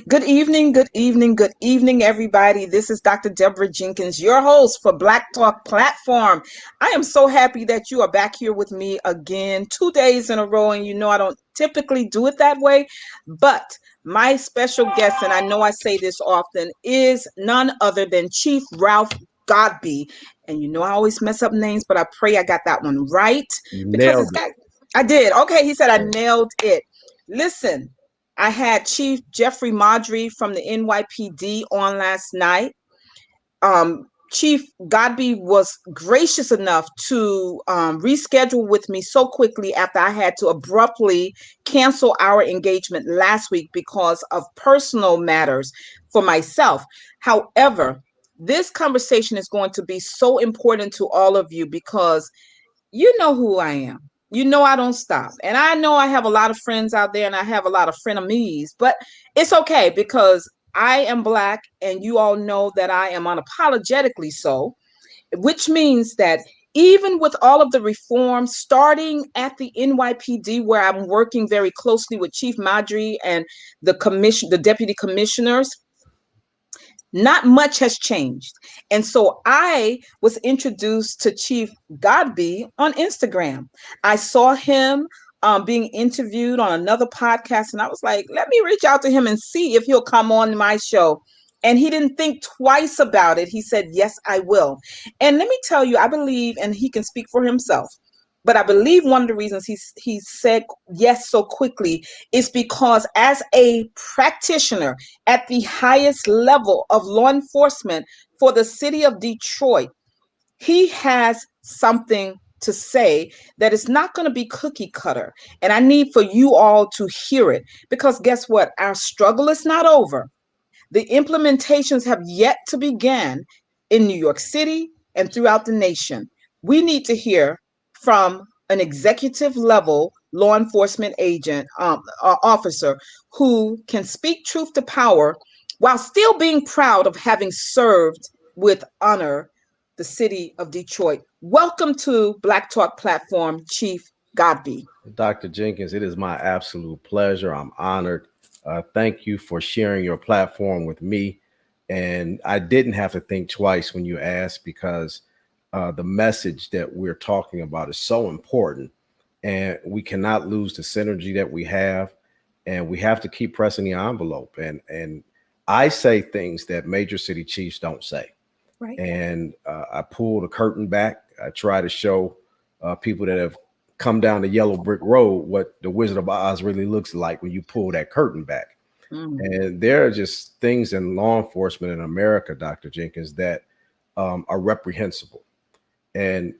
Good evening, everybody. This is Dr. Deborah Jenkins, your host for Black Talk Platform. I am so happy that you are back here with me again, 2 days in a row. And I don't typically do it that way, but my special guest, and I know I say this often, is none other than Chief Ralph Godbee. And I always mess up names, but I pray I got that one right You because it's nailed it. got, I did. Okay, he said I nailed it. Listen. I had Chief Jeffrey Maudry from the NYPD on last night. Chief Godbee was gracious enough to reschedule with me so quickly after I had to abruptly cancel our engagement last week because of personal matters for myself. However, this conversation is going to be so important to all of you because you know who I am. I don't stop. And I know I have a lot of friends out there and I have a lot of frenemies, but it's okay because I am Black and you all know that I am unapologetically so, which means that even with all of the reforms starting at the NYPD, where I'm working very closely with Chief Madri and the deputy commissioners, not much has changed. And so I was introduced to Chief Godbee on Instagram. I saw him being interviewed on another podcast, and I was like, let me reach out to him and see if he'll come on my show. And he didn't think twice about it. He said, yes, I will. And let me tell you, I believe, and he can speak for himself, but I believe one of the reasons he said yes so quickly is because as a practitioner at the highest level of law enforcement for the city of Detroit, he has something to say that is not going to be cookie cutter. And I need for you all to hear it because guess what? Our struggle is not over. The implementations have yet to begin in New York City and throughout the nation. We need to hear from an executive level law enforcement agent, officer who can speak truth to power while still being proud of having served with honor the city of Detroit. Welcome to Black Talk Platform, Chief Godbee. Dr. Jenkins, it is my absolute pleasure. I'm honored. Thank you for sharing your platform with me. And I didn't have to think twice when you asked because the message that we're talking about is so important. And we cannot lose the synergy that we have. And we have to keep pressing the envelope. And I say things that major city chiefs don't say. Right. And I pull the curtain back. I try to show people that have come down the yellow brick road what the Wizard of Oz really looks like when you pull that curtain back. Mm. And there are just things in law enforcement in America, Dr. Jenkins, that are reprehensible. And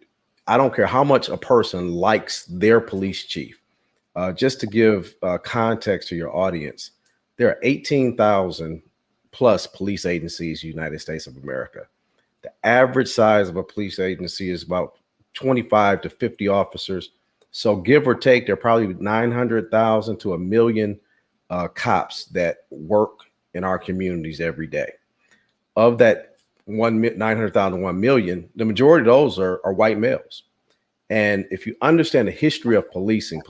I don't care how much a person likes their police chief. Just to give context to your audience, there are 18,000 plus police agencies in the United States of America. The average size of a police agency is about 25 to 50 officers. So give or take, there are probably 900,000 to a million cops that work in our communities every day. Of that 900,000 to 1 million, the majority of those are white males. And if you understand the history of policing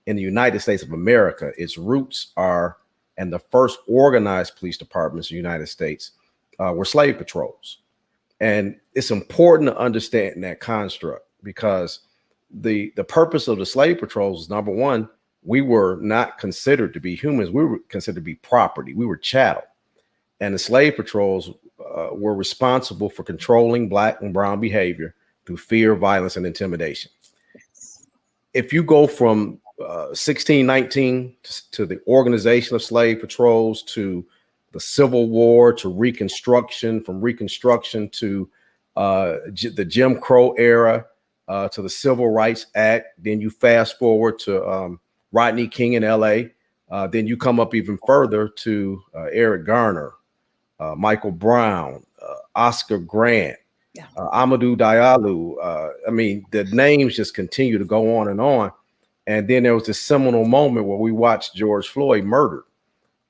in the United States of America, its roots are, and the first organized police departments in the United States were slave patrols. And it's important to understand that construct because the purpose of the slave patrols is, number one, we were not considered to be humans. We were considered to be property. We were chattel. And the slave patrols were responsible for controlling Black and brown behavior through fear, violence, and intimidation. If you go from 1619 to the organization of slave patrols, to the Civil War, to Reconstruction, from Reconstruction to the Jim Crow era, to the Civil Rights Act, then you fast forward to Rodney King in LA, then you come up even further to Eric Garner, Michael Brown, Oscar Grant, Yeah. Amadou Diallo. I mean, the names just continue to go on and on. And then there was this seminal moment where we watched George Floyd murdered.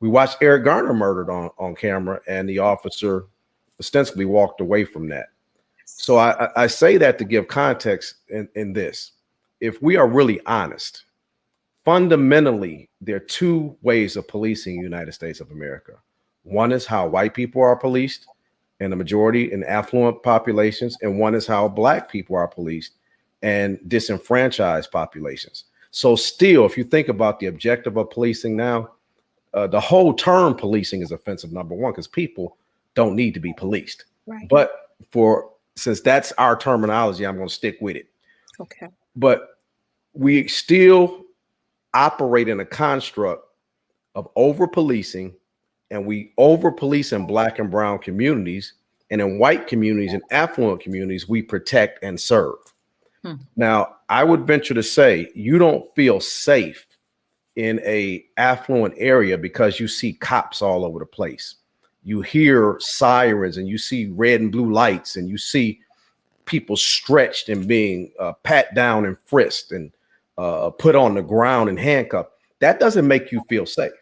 We watched Eric Garner murdered on camera, and the officer ostensibly walked away from that. So I say that to give context in this. If we are really honest, fundamentally, there are two ways of policing the United States of America. One is how white people are policed in the majority in affluent populations, and one is how black people are policed and disenfranchised populations. So still, if you think about the objective of policing now, the whole term policing is offensive, number one, because people don't need to be policed. Right. But since that's our terminology, I'm going to stick with it. Okay. But we still operate in a construct of over policing, and we over police in black and brown communities, and in white communities and affluent communities, we protect and serve. Now, I would venture to say you don't feel safe in a affluent area because you see cops all over the place. You hear sirens and you see red and blue lights, and you see people stretched and being pat down and frisked and put on the ground and handcuffed. That doesn't make you feel safe.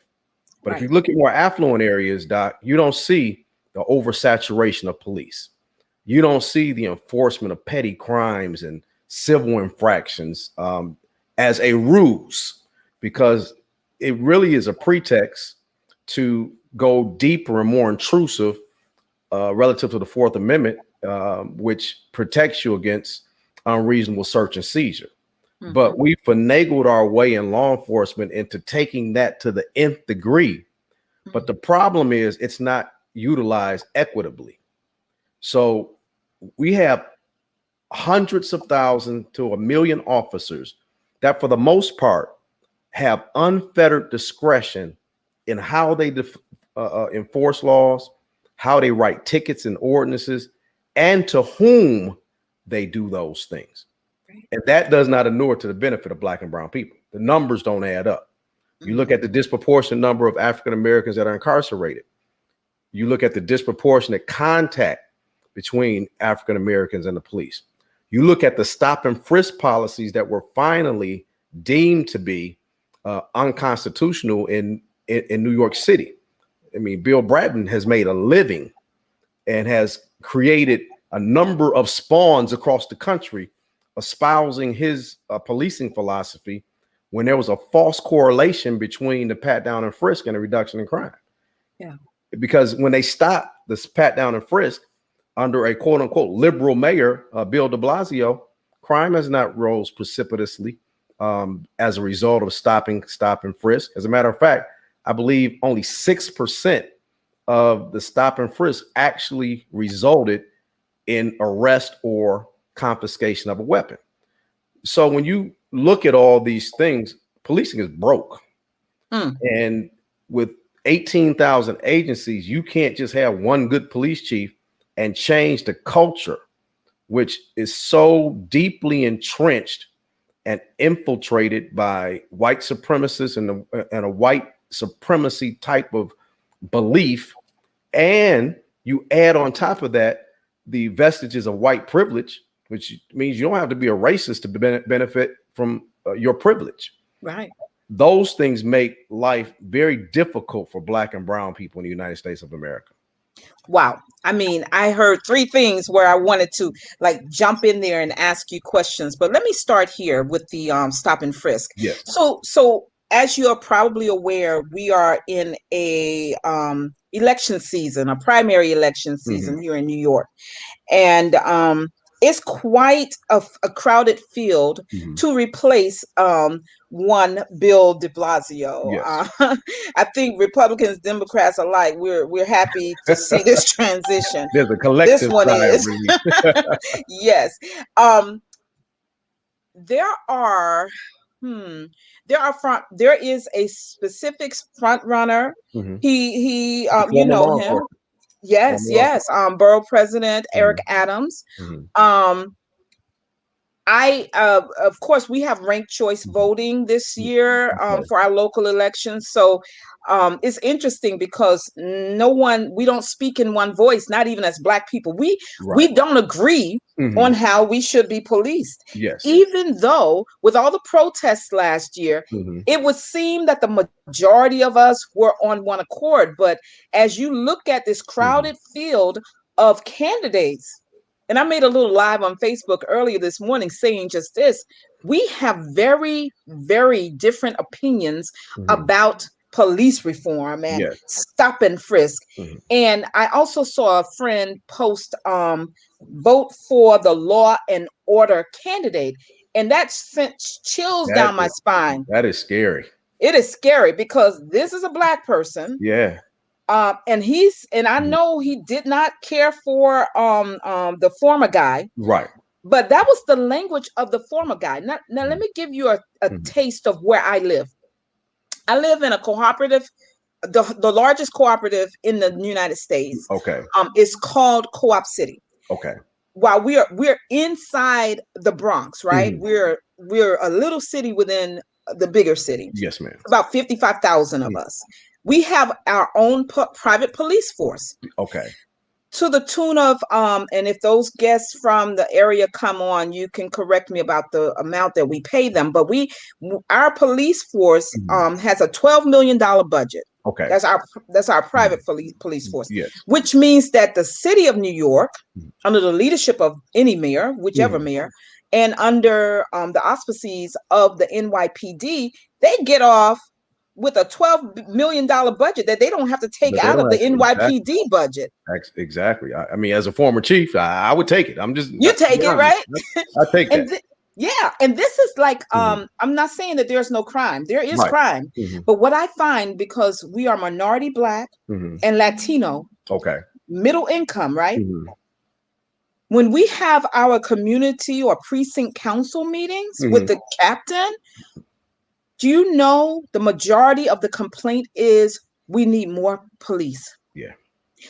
But if you look at more affluent areas, Doc, you don't see the oversaturation of police. You don't see the enforcement of petty crimes and civil infractions as a ruse, because it really is a pretext to go deeper and more intrusive relative to the Fourth Amendment, which protects you against unreasonable search and seizure. But we finagled our way in law enforcement into taking that to the nth degree. But the problem is it's not utilized equitably. So we have hundreds of thousands to 1 million officers that, for the most part, have unfettered discretion in how they enforce laws, how they write tickets and ordinances, and to whom they do those things. And that does not inure to the benefit of black and brown people. The numbers don't add up. You look at the disproportionate number of African Americans that are incarcerated. You look at the disproportionate contact between African Americans and the police. You look at the stop and frisk policies that were finally deemed to be unconstitutional in New York City. I mean, Bill Bratton has made a living and has created a number of spawns across the country espousing his policing philosophy when there was a false correlation between the pat down and frisk and a reduction in crime. Yeah. Because when they stopped this pat down and frisk under a quote unquote liberal mayor, Bill de Blasio, crime has not rose precipitously as a result of stop and frisk. As a matter of fact, I believe only 6% of the stop and frisk actually resulted in arrest or confiscation of a weapon. So when you look at all these things, policing is broke. And with 18,000 agencies, you can't just have one good police chief and change the culture, which is so deeply entrenched and infiltrated by white supremacists and a white supremacy type of belief. And you add on top of that the vestiges of white privilege, which means you don't have to be a racist to benefit from your privilege. Right. Those things make life very difficult for black and brown people in the United States of America. Wow. I mean, I heard three things where I wanted to like jump in there and ask you questions, but let me start here with the stop and frisk. Yes. So as you are probably aware, we are in a election season, a primary election season here in New York. And it's quite a crowded field to replace one Bill de Blasio. Yes. I think Republicans, Democrats alike, we're happy to see this transition. There's a collective. This one is. Yes. There is a specific front runner. He you know him. Yes. Borough President Eric Adams. Of course, we have ranked choice voting this year for our local elections. So it's interesting because we don't speak in one voice, not even as Black people. We don't agree on how we should be policed. Yes. Even though with all the protests last year, it would seem that the majority of us were on one accord. But as you look at this crowded field of candidates, and I made a little live on Facebook earlier this morning saying just this. We have very, very different opinions about police reform and Yes. stop and frisk. And I also saw a friend post, vote for the law and order candidate. And that sent chills down my spine. That is scary. It is scary because this is a Black person. Yeah. And I know he did not care for the former guy. Right. But that was the language of the former guy. Now let me give you a taste of where I live. I live in a cooperative, the largest cooperative in the United States. Okay. It's called Co-op City. Okay. While we're inside the Bronx, right? We're a little city within the bigger city. Yes, ma'am. About 55,000 of us. We have our own private police force. Okay. To the tune of, and if those guests from the area come on, you can correct me about the amount that we pay them. But our police force has a $12 million budget. Okay. That's our private police force. Yes. Which means that the city of New York, under the leadership of any mayor, whichever mayor, and under the auspices of the NYPD, they get off with a $12 million budget that they don't have to take out of the NYPD budget. Exactly. I mean, as a former chief, I would take it. You take it, right? I take that. Yeah. And this is like, I'm not saying that there's no crime. There is crime. But what I find, because we are minority Black and Latino, middle income, right? When we have our community or precinct council meetings with the captain, do you know the majority of the complaint is we need more police? Yeah.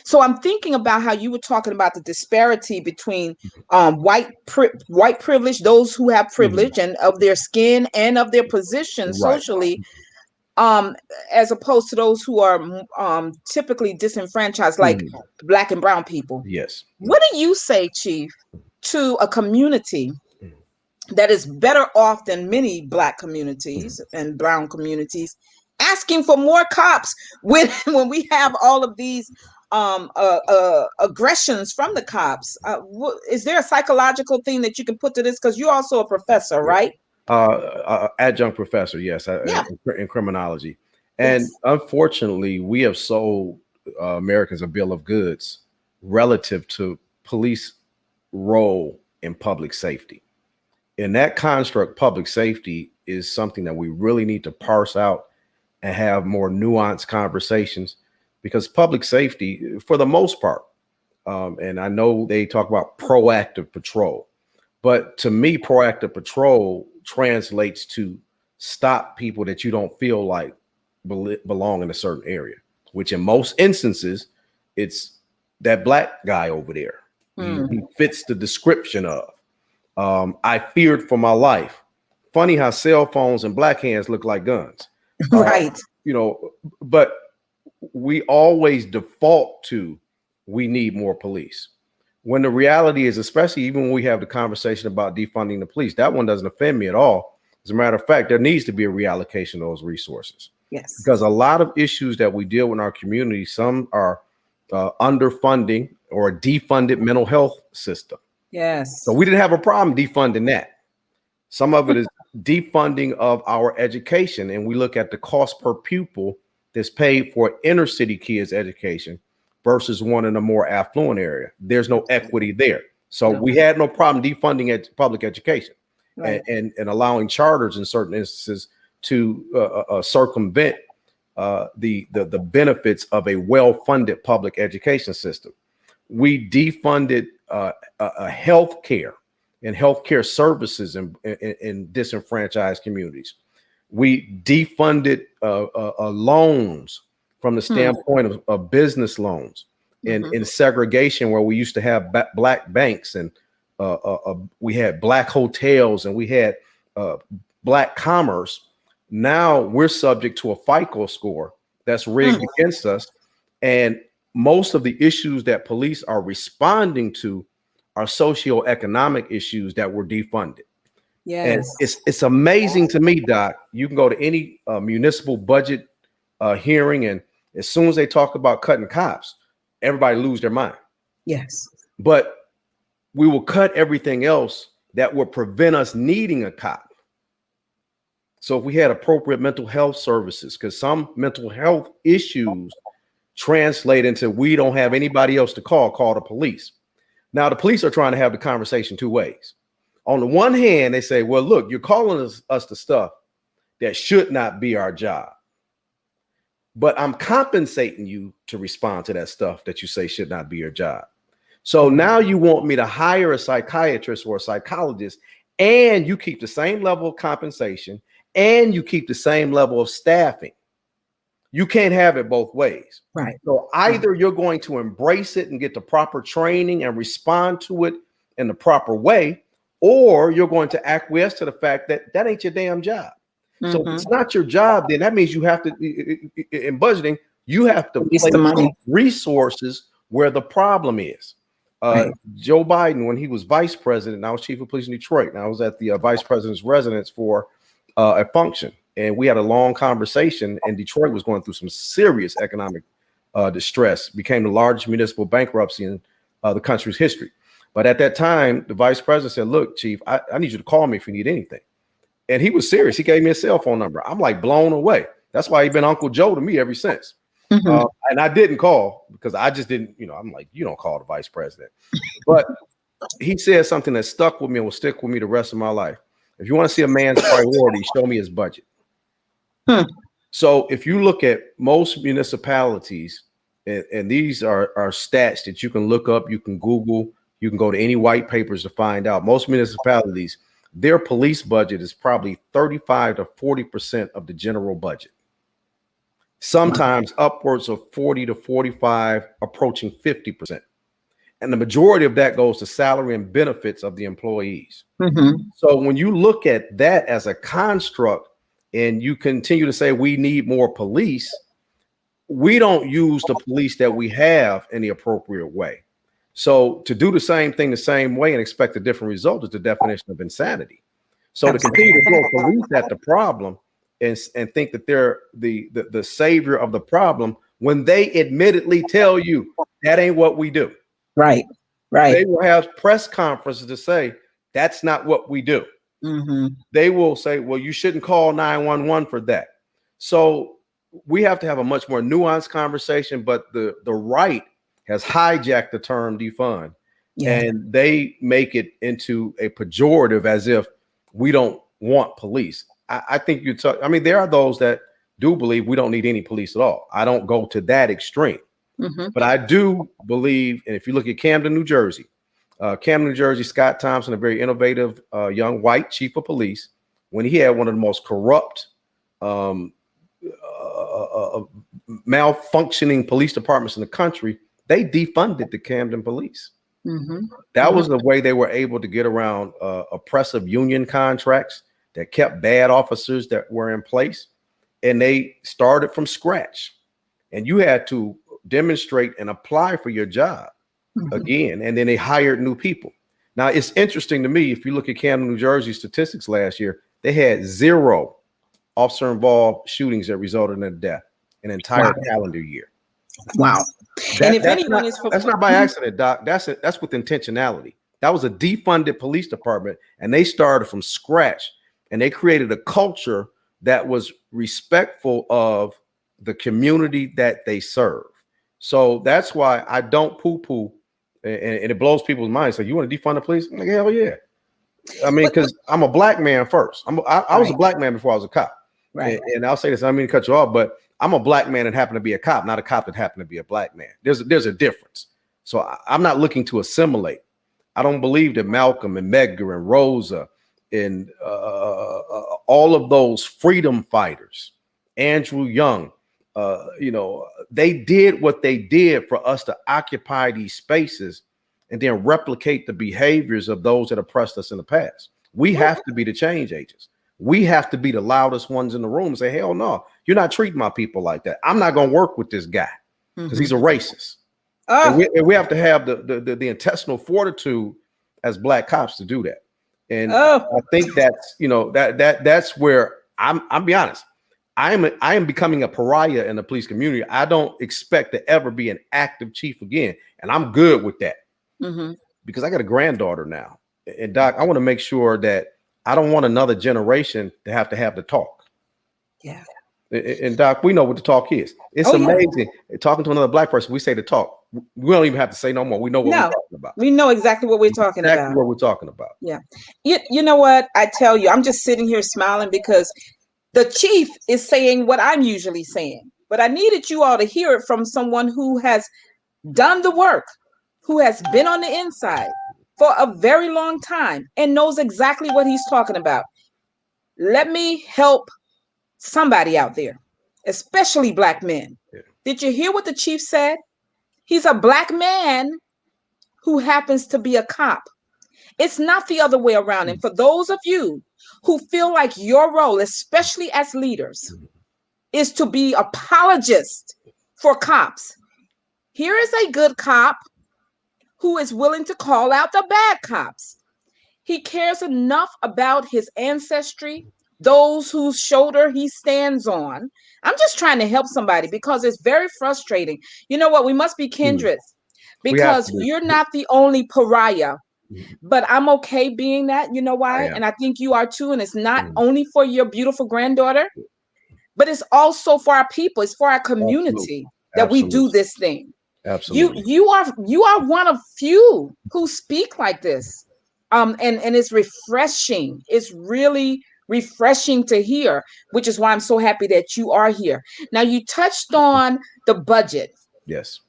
So I'm thinking about how you were talking about the disparity between white privilege, those who have privilege and of their skin and of their position socially, as opposed to those who are typically disenfranchised, like Black and brown people. Yes. What do you say, Chief, to a community that is better off than many Black communities and brown communities, asking for more cops when we have all of these aggressions from the cops? Is there a psychological thing that you can put to this? Because you're also a professor, right? Adjunct professor, yes, in criminology. And unfortunately, we have sold Americans a bill of goods relative to police role in public safety. In that construct, public safety is something that we really need to parse out and have more nuanced conversations, because public safety, for the most part, and I know they talk about proactive patrol, but to me, proactive patrol translates to stop people that you don't feel like belong in a certain area, which in most instances, it's that Black guy over there. He fits the description of. I feared for my life. Funny how cell phones and Black hands look like guns. Right. But we always default to we need more police. When the reality is, especially even when we have the conversation about defunding the police, that one doesn't offend me at all. As a matter of fact, there needs to be a reallocation of those resources. Yes. Because a lot of issues that we deal with in our community, some are underfunding or a defunded mental health system. Yes. So we didn't have a problem defunding that. Some of it is defunding of our education. And we look at the cost per pupil that's paid for inner city kids' education versus one in a more affluent area. There's no equity there. So we had no problem defunding public education and allowing charters in certain instances to circumvent the benefits of a well-funded public education system. We defunded health care and healthcare services in disenfranchised communities. We defunded loans from the standpoint of business loans in segregation, where we used to have Black banks and we had Black hotels and we had Black commerce. Now we're subject to a FICO score that's rigged against us. And most of the issues that police are responding to are socioeconomic issues that were defunded. Yes. And it's amazing to me, Doc. You can go to any municipal budget hearing, and as soon as they talk about cutting cops, everybody lose their mind. Yes. But we will cut everything else that would prevent us needing a cop. So if we had appropriate mental health services, because some mental health issues translate into we don't have anybody else to call the police. Now, the police are trying to have the conversation two ways. On the one hand, they say, well, look, you're calling us the stuff that should not be our job. But I'm compensating you to respond to that stuff that you say should not be your job. So now you want me to hire a psychiatrist or a psychologist, and you keep the same level of compensation, and you keep the same level of staffing. You can't have it both ways. Right. So either you're going to embrace it and get the proper training and respond to it in the proper way, or you're going to acquiesce to the fact that that ain't your damn job. So if it's not your job, then that means you have to, in budgeting, you have to place the money, resources where the problem is. Joe Biden, when he was vice president, I was chief of police in Detroit, and I was at the vice president's residence for a function, and we had a long conversation. And Detroit was going through some serious economic distress, became the largest municipal bankruptcy in the country's history. But at that time, the vice president said, "Look, chief, I need you to call me if you need anything." And he was serious. He gave me a cell phone number. I'm like blown away. That's why he's been Uncle Joe to me ever since. And I didn't call because I just didn't, I'm like, you don't call the vice president. But he said something that stuck with me and will stick with me the rest of my life. If you want to see a man's priority, show me his budget. So if you look at most municipalities, and these are stats that you can look up, you can Google, you can go to any white papers to find out. Most municipalities, their police budget is probably 35 to 40% of the general budget. Sometimes upwards of 40 to 45, approaching 50%. And the majority of that goes to salary and benefits of the employees. So when you look at that as a construct and you continue to say we need more police, we don't use the police that we have in the appropriate way. So to do the same thing the same way and expect a different result is the definition of insanity. So to continue to throw police at the problem and think that they're the savior of the problem when they admittedly tell you that ain't what we do. Right. They will have press conferences to say that's not what we do. They will say, well, you shouldn't call 911 for that. So we have to have a much more nuanced conversation, but the right has hijacked the term defund, and they make it into a pejorative as if we don't want police. I think there are those that do believe we don't need any police at all. I don't go to that extreme, but I do believe, and if you look at Camden, New Jersey, Scott Thompson, a very innovative young white chief of police, when he had one of the most corrupt, malfunctioning police departments in the country, they defunded the Camden police. That was the way they were able to get around oppressive union contracts that kept bad officers that were in place. And they started from scratch. And you had to demonstrate and apply for your job again. And then they hired new people. Now, it's interesting to me, if you look at Camden, New Jersey statistics last year, they had 0 officer-involved shootings that resulted in a death an entire calendar year. Wow. And if anyone is that's not by accident, Doc. That's with intentionality. That was a defunded police department, and they started from scratch, and they created a culture that was respectful of the community that they serve. So that's why I don't poo-poo, and it blows people's minds. So you want to defund the police? I'm like, hell yeah. I mean, because I'm a black man first. I was a black man before I was a cop. Right. And I'll say this, I don't mean to cut you off, but I'm a black man that happened to be a cop, not a cop that happened to be a black man. There's a difference. So I'm not looking to assimilate. I don't believe that Malcolm and Medgar and Rosa and all of those freedom fighters, Andrew Young, they did what they did for us to occupy these spaces and then replicate the behaviors of those that oppressed us in the past. We have to be the change agents. We have to be the loudest ones in the room and say, hell no, you're not treating my people like that. I'm not going to work with this guy because he's a racist. And we have to have the intestinal fortitude as black cops to do that. And I think that's, that's where I'll be honest. I am becoming a pariah in the police community. I don't expect to ever be an active chief again. And I'm good with that because I got a granddaughter now. And Doc, I want to make sure that I don't want another generation to have the talk. Yeah. And Doc, we know what the talk is. It's amazing. Yeah. Talking to another Black person, we say the talk. We don't even have to say no more. We know what we're talking about. We know exactly what we're talking about. Exactly what we're talking about. Yeah. You know what? I tell you, I'm just sitting here smiling because the chief is saying what I'm usually saying. But I needed you all to hear it from someone who has done the work, who has been on the inside for a very long time and knows exactly what he's talking about. Let me help somebody out there, especially Black men. Yeah. Did you hear what the chief said? He's a Black man who happens to be a cop. It's not the other way around. And for those of you who feel like your role, especially as leaders, is to be apologists for cops, here is a good cop who is willing to call out the bad cops. He cares enough about his ancestry, those whose shoulder he stands on. I'm just trying to help somebody because it's very frustrating. You know what? We must be kindreds because you're not the only pariah. But I'm okay being that. You know why? And I think you are too. And it's not only for your beautiful granddaughter, but it's also for our people. It's for our community that we do this thing. Absolutely. You are one of few who speak like this. And it's refreshing. It's really refreshing to hear, which is why I'm so happy that you are here. Now, you touched on the budget. Yes.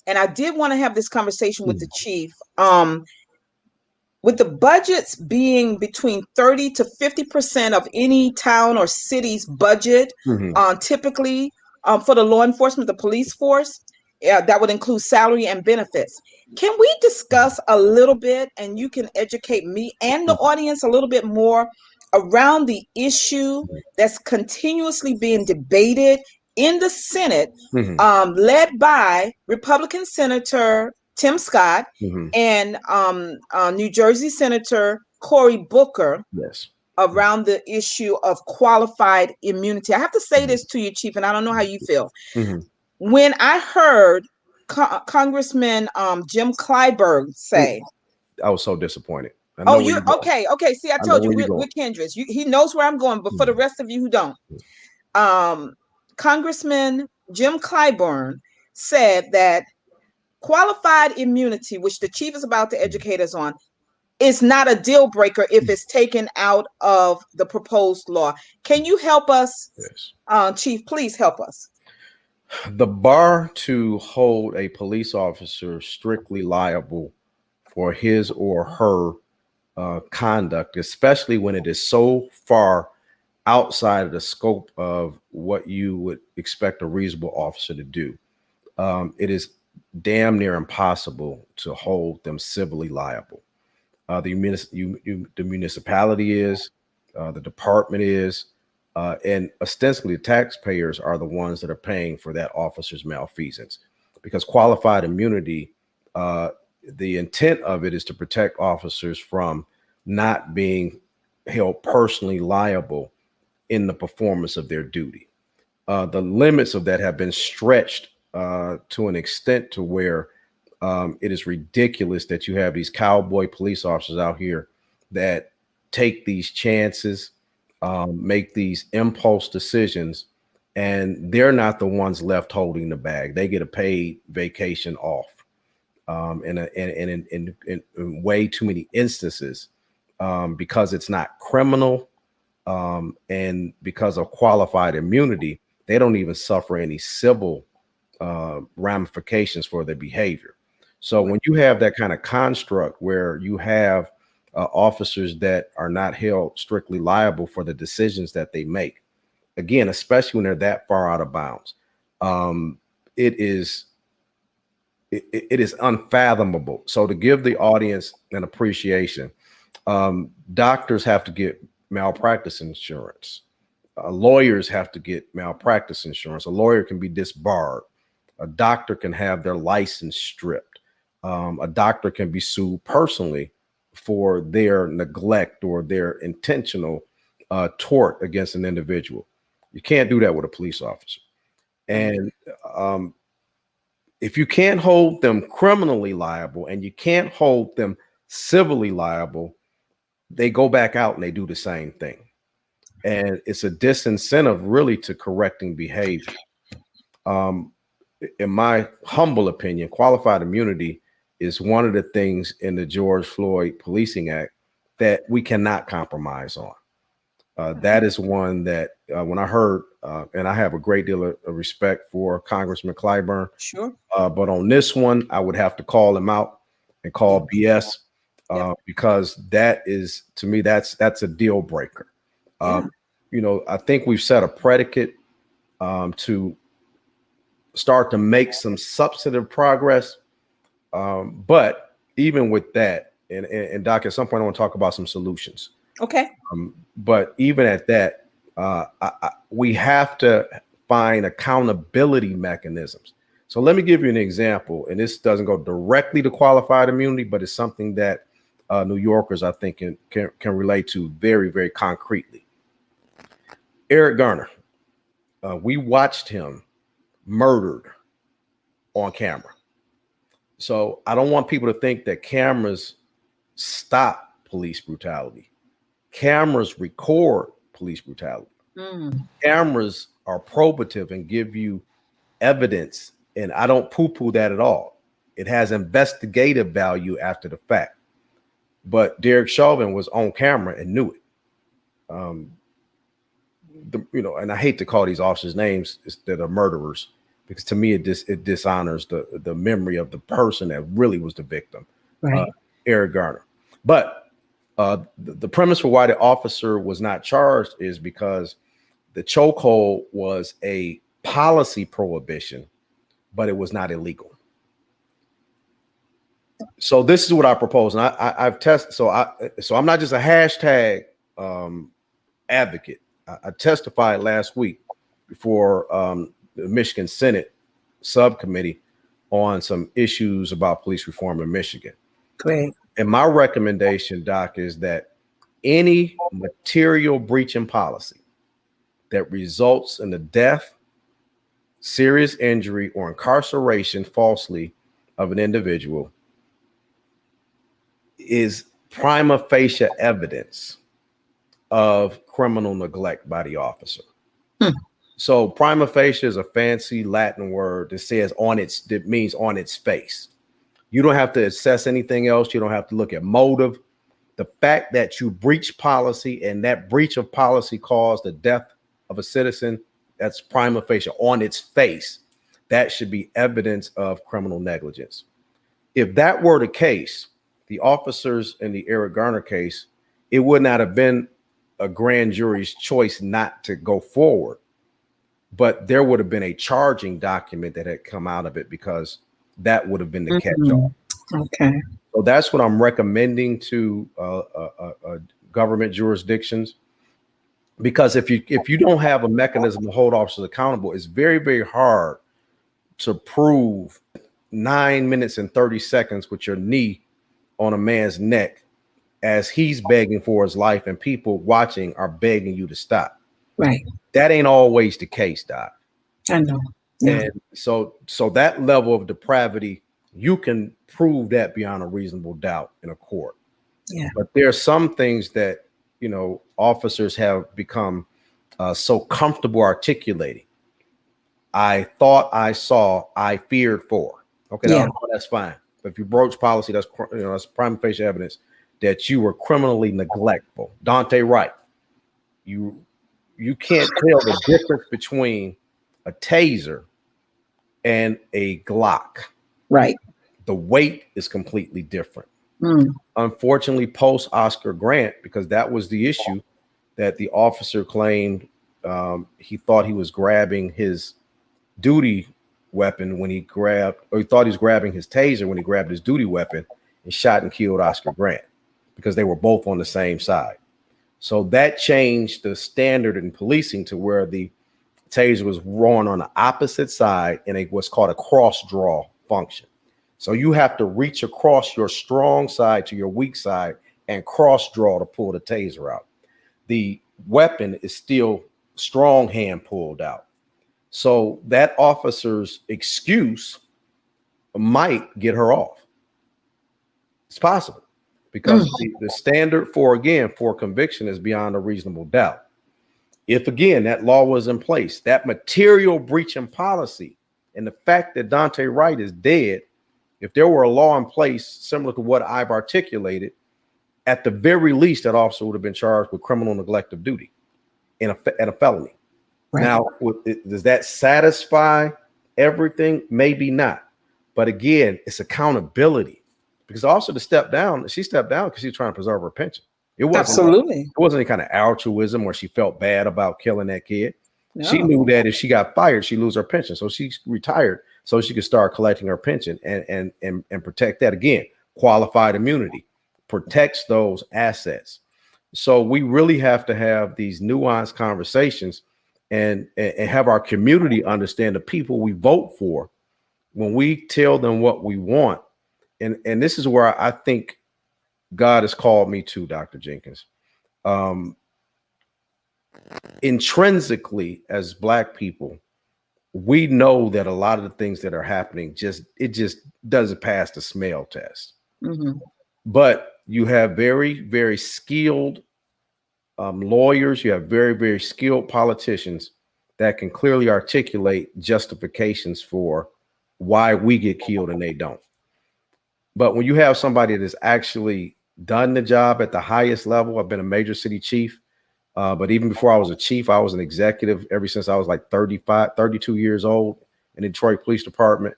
And I did want to have this conversation with the chief. With the budgets being between 30 to 50% of any town or city's budget, typically for the law enforcement, the police force, that would include salary and benefits. Can we discuss a little bit, and you can educate me and the audience a little bit more around the issue that's continuously being debated in the Senate, led by Republican Senator Tim Scott and New Jersey Senator Cory Booker, around the issue of qualified immunity. I have to say this to you, Chief, and I don't know how you feel. When I heard Congressman Jim Clyburn say, I was so disappointed. Oh, you're okay. Okay. See, I told you we're kindreds. He knows where I'm going, but for the rest of you who don't, Congressman Jim Clyburn said that qualified immunity, which the chief is about to educate us on, is not a deal breaker if it's taken out of the proposed law. Can you help us, Chief? Please help us. The bar to hold a police officer strictly liable for his or her conduct, especially when it is so far outside of the scope of what you would expect a reasonable officer to do, it is damn near impossible to hold them civilly liable. The municipality is, the department is, and ostensibly the taxpayers are the ones that are paying for that officer's malfeasance, because qualified immunity, the intent of it is to protect officers from not being held personally liable in the performance of their duty. The limits of that have been stretched to an extent to where it is ridiculous that you have these cowboy police officers out here that take these chances, make these impulse decisions, and they're not the ones left holding the bag. They get a paid vacation off. In way too many instances, because it's not criminal, and because of qualified immunity, they don't even suffer any civil ramifications for their behavior. So when you have that kind of construct where you have officers that are not held strictly liable for the decisions that they make, again, especially when they're that far out of bounds, it is unfathomable. So to give the audience an appreciation, doctors have to get malpractice insurance. Lawyers have to get malpractice insurance. A lawyer can be disbarred. A doctor can have their license stripped. A doctor can be sued personally for their neglect or their intentional tort against an individual. You can't do that with a police officer. And if you can't hold them criminally liable and you can't hold them civilly liable, they go back out and they do the same thing. And it's a disincentive really to correcting behavior. In my humble opinion, qualified immunity is one of the things in the George Floyd Policing Act that we cannot compromise on. That is one that when I heard, and I have a great deal of respect for Congressman Clyburn, Sure. but on this one, I would have to call him out and call BS because that is, to me, that's a deal breaker. I think we've set a predicate to start to make some substantive progress. But even with that, and Doc, at some point I want to talk about some solutions. Okay. But even at that, we have to find accountability mechanisms. So let me give you an example, and this doesn't go directly to qualified immunity, but it's something that New Yorkers, I think, can relate to very, very concretely. Eric Garner, we watched him murdered on camera. So I don't want people to think that cameras stop police brutality. Cameras record police brutality. Cameras are probative and give you evidence, and I don't poo-poo that at all. It has investigative value after the fact. But Derek Chauvin was on camera and knew it. And I hate to call these officers names that are murderers, because to me it dishonors the memory of the person that really was the victim, Right. Eric Garner. But the premise for why the officer was not charged is because the chokehold was a policy prohibition, but it was not illegal. So this is what I propose, and I've tested. So I'm not just a hashtag advocate. I testified last week before the Michigan Senate subcommittee on some issues about police reform in Michigan. Great. And my recommendation, Doc, is that any material breach in policy that results in the death, serious injury, or incarceration falsely of an individual is prima facie evidence of criminal neglect by the officer. So prima facie is a fancy Latin word that says that means on its face. You don't have to assess anything else. You don't have to look at motive. The fact that you breach policy and that breach of policy caused the death of a citizen, that's prima facie on its face. That should be evidence of criminal negligence. If that were the case, the officers in the Eric Garner case, it would not have been a grand jury's choice not to go forward, but there would have been a charging document that had come out of it, because that would have been the catch-all. Okay. So that's what I'm recommending to government jurisdictions, because if you don't have a mechanism to hold officers accountable, it's very, very hard to prove 9 minutes and 30 seconds with your knee on a man's neck as he's begging for his life and people watching are begging you to stop. Right. That ain't always the case, Doc. I know. Yeah. And so that level of depravity, you can prove that beyond a reasonable doubt in a court. Yeah. But there are some things that, officers have become so comfortable articulating. I thought I saw, I feared for. Okay, that's fine. But if you broach policy, that's prima facie evidence that you were criminally neglectful. Dante Wright, you can't tell the difference between a taser and a Glock. Right. The weight is completely different. Unfortunately, post Oscar Grant, because that was the issue that the officer claimed, he thought he was grabbing his duty weapon when he thought he was grabbing his taser when he grabbed his duty weapon and shot and killed Oscar Grant, because they were both on the same side. So that changed the standard in policing to where the taser was drawn on the opposite side in what's called a cross draw function. So you have to reach across your strong side to your weak side and cross draw to pull the taser out. The weapon is still strong hand pulled out. So that officer's excuse might get her off. It's possible because the standard for conviction is beyond a reasonable doubt. If again that law was in place, that material breach in policy, and the fact that Dante Wright is dead, if there were a law in place similar to what I've articulated, at the very least, that officer would have been charged with criminal neglect of duty and a felony. Right. Now, does that satisfy everything? Maybe not. But again, it's accountability, because also to step down, she stepped down because she was trying to preserve her pension. It wasn't any kind of altruism where she felt bad about killing that kid. No. She knew that if she got fired, she'd lose her pension. So she retired so she could start collecting her pension and protect that. Again, qualified immunity protects those assets. So we really have to have these nuanced conversations and have our community understand the people we vote for when we tell them what we want. And this is where I think God has called me to, Dr. Jenkins. Intrinsically, as Black people, we know that a lot of the things that are happening just doesn't pass the smell test. Mm-hmm. But you have very, very skilled lawyers. You have very, very skilled politicians that can clearly articulate justifications for why we get killed and they don't. But when you have somebody that's actually done the job at the highest level, I've been a major city chief, but even before I was a chief, I was an executive ever since I was like 32 years old in the Detroit Police Department,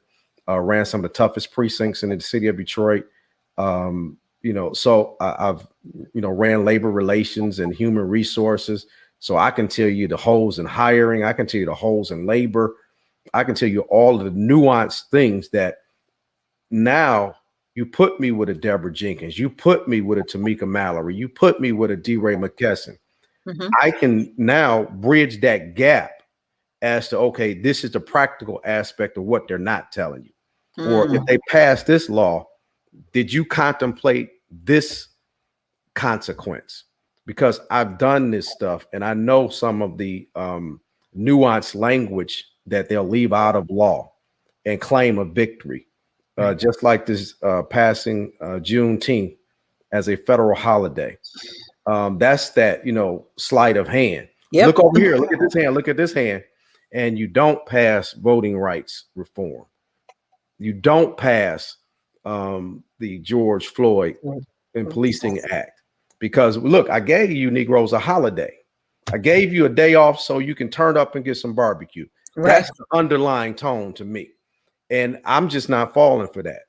ran some of the toughest precincts in the city of Detroit. So I've ran labor relations and human resources. So I can tell you the holes in hiring. I can tell you the holes in labor. I can tell you all of the nuanced things that now you put me with a Deborah Jenkins, you put me with a Tamika Mallory, you put me with a DeRay McKesson. Mm-hmm. I can now bridge that gap as to, okay, this is the practical aspect of what they're not telling you. Or if they pass this law, did you contemplate this consequence? Because I've done this stuff and I know some of the nuanced language that they'll leave out of law and claim a victory. Just like this passing Juneteenth as a federal holiday. That's that, sleight of hand. Yep. Look over here, look at this hand, look at this hand. And you don't pass voting rights reform. You don't pass the George Floyd and Policing Act. Because look, I gave you Negroes a holiday. I gave you a day off so you can turn up and get some barbecue. Right. That's the underlying tone to me. And I'm just not falling for that.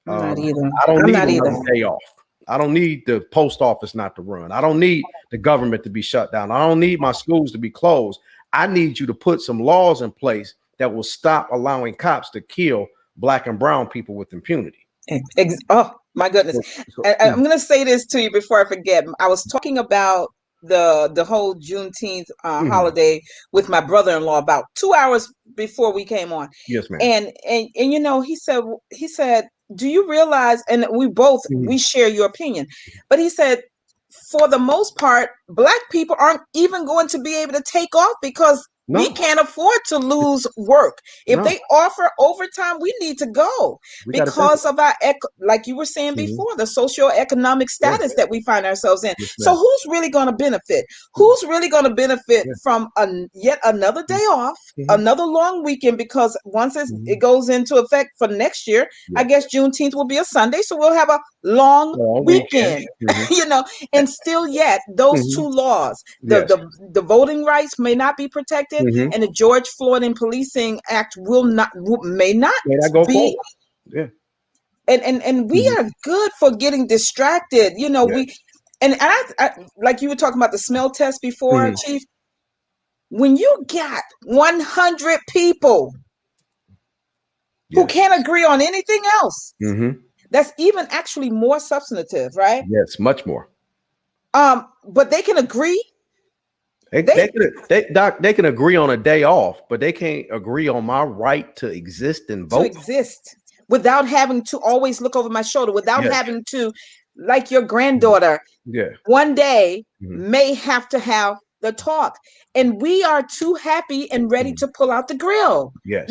Not either. I don't need another day off. I don't need the post office not to run. I don't need the government to be shut down. I don't need my schools to be closed. I need you to put some laws in place that will stop allowing cops to kill Black and brown people with impunity. Oh, my goodness. I'm going to say this to you before I forget. I was talking about the whole Juneteenth holiday with my brother-in-law about 2 hours before we came on. Yes, ma'am. And he said, do you realize, and we both we share your opinion, but he said, for the most part, Black people aren't even going to be able to take off because we can't afford to lose work. If they offer overtime, we need to go because of our, like you were saying before, the socioeconomic status that we find ourselves in. So who's really going to benefit? Who's really going to benefit from yet another day off, another long weekend? Because once it goes into effect for next year, I guess Juneteenth will be a Sunday. So we'll have a long weekend, and still yet those two laws, the voting rights may not be protected. And the George Floyd and Policing Act may not be. Yeah. And we are good for getting distracted. We I like you were talking about the smell test before, Chief. When you got 100 people who can't agree on anything else, that's even actually more substantive, right? Yes, much more. But they can agree. They can agree on a day off, but they can't agree on my right to exist and vote. To exist without having to always look over my shoulder, without having to, like your granddaughter, one day may have to have the talk. And we are too happy and ready to pull out the grill, Yes.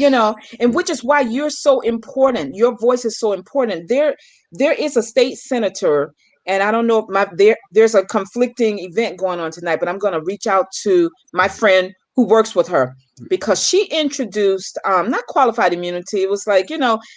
and which is why you're so important. Your voice is so important. There is a state senator, and I don't know if there's a conflicting event going on tonight, but I'm going to reach out to my friend who works with her, because she introduced not qualified immunity. It was like,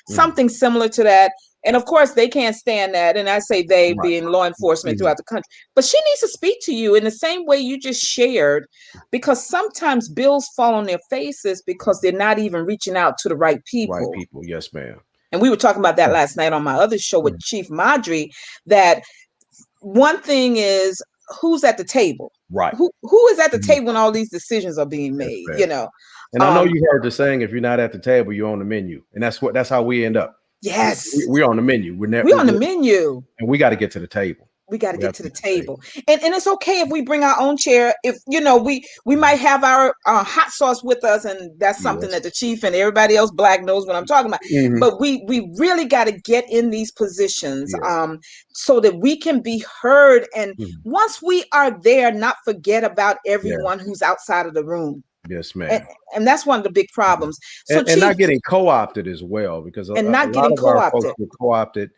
something similar to that. And of course, they can't stand that. And I say they, Right. being law enforcement throughout the country. But she needs to speak to you in the same way you just shared, because sometimes bills fall on their faces because they're not even reaching out to the right Right people. people. Yes, ma'am. And we were talking about that last night on my other show with Chief Madri, that one thing is, who's at the table? Right. Who is at the table when all these decisions are being made, And I know you heard the saying, if you're not at the table, you're on the menu. And that's how we end up. Yes. We're on the menu. We're on the menu. And we got to get to the table. We got to get to the table. And it's okay if we bring our own chair. If, we might have our hot sauce with us, and that's something that the chief and everybody else black knows what I'm talking about. But we really got to get in these positions so that we can be heard. And once we are there, not forget about everyone who's outside of the room. Yes, ma'am. And that's one of the big problems. So and not getting co-opted as well, because a lot of our folks get co-opted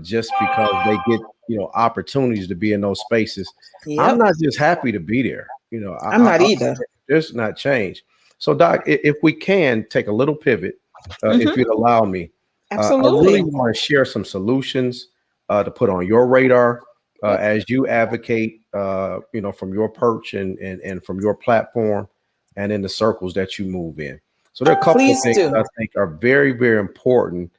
just because they get opportunities to be in those spaces. I'm not just happy to be there. I'm not either. There's not change. So Doc, if we can take a little pivot, if you'd allow me. Absolutely. I really want to share some solutions to put on your radar as you advocate from your perch and from your platform and in the circles that you move in. So there are a couple of things that I think are very, very important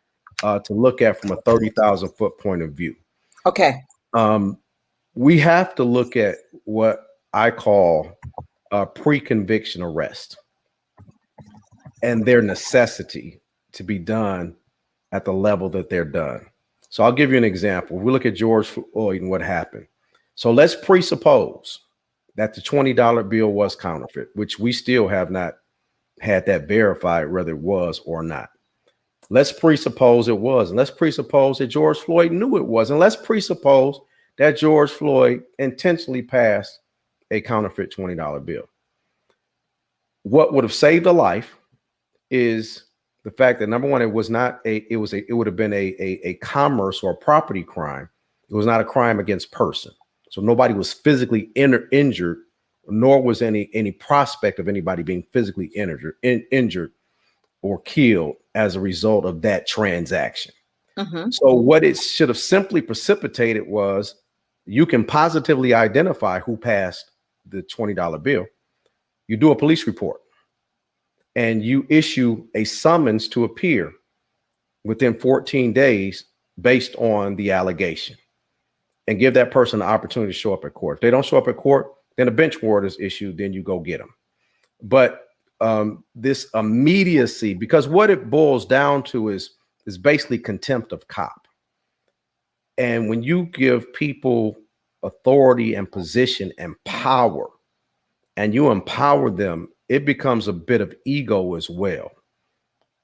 to look at from a 30,000 foot point of view. Okay. We have to look at what I call pre-conviction arrest and their necessity to be done at the level that they're done. So I'll give you an example. We look at George Floyd and what happened. So let's presuppose that the $20 bill was counterfeit, which we still have not had that verified whether it was or not. Let's presuppose it was, and let's presuppose that George Floyd knew it was, and let's presuppose that George Floyd intentionally passed a counterfeit $20 bill. What would have saved a life is the fact that, number one, it would have been a commerce or a property crime. It was not a crime against person. So nobody was physically injured, nor was any prospect of anybody being physically injured or killed as a result of that transaction. So what it should have simply precipitated was, you can positively identify who passed the $20 bill. You do a police report and you issue a summons to appear within 14 days based on the allegation, and give that person the opportunity to show up at court. If they don't show up at court, then a bench warrant is issued, then you go get them. But this immediacy, because what it boils down to is basically contempt of cop. And when you give people authority and position and power, and you empower them, it becomes a bit of ego as well.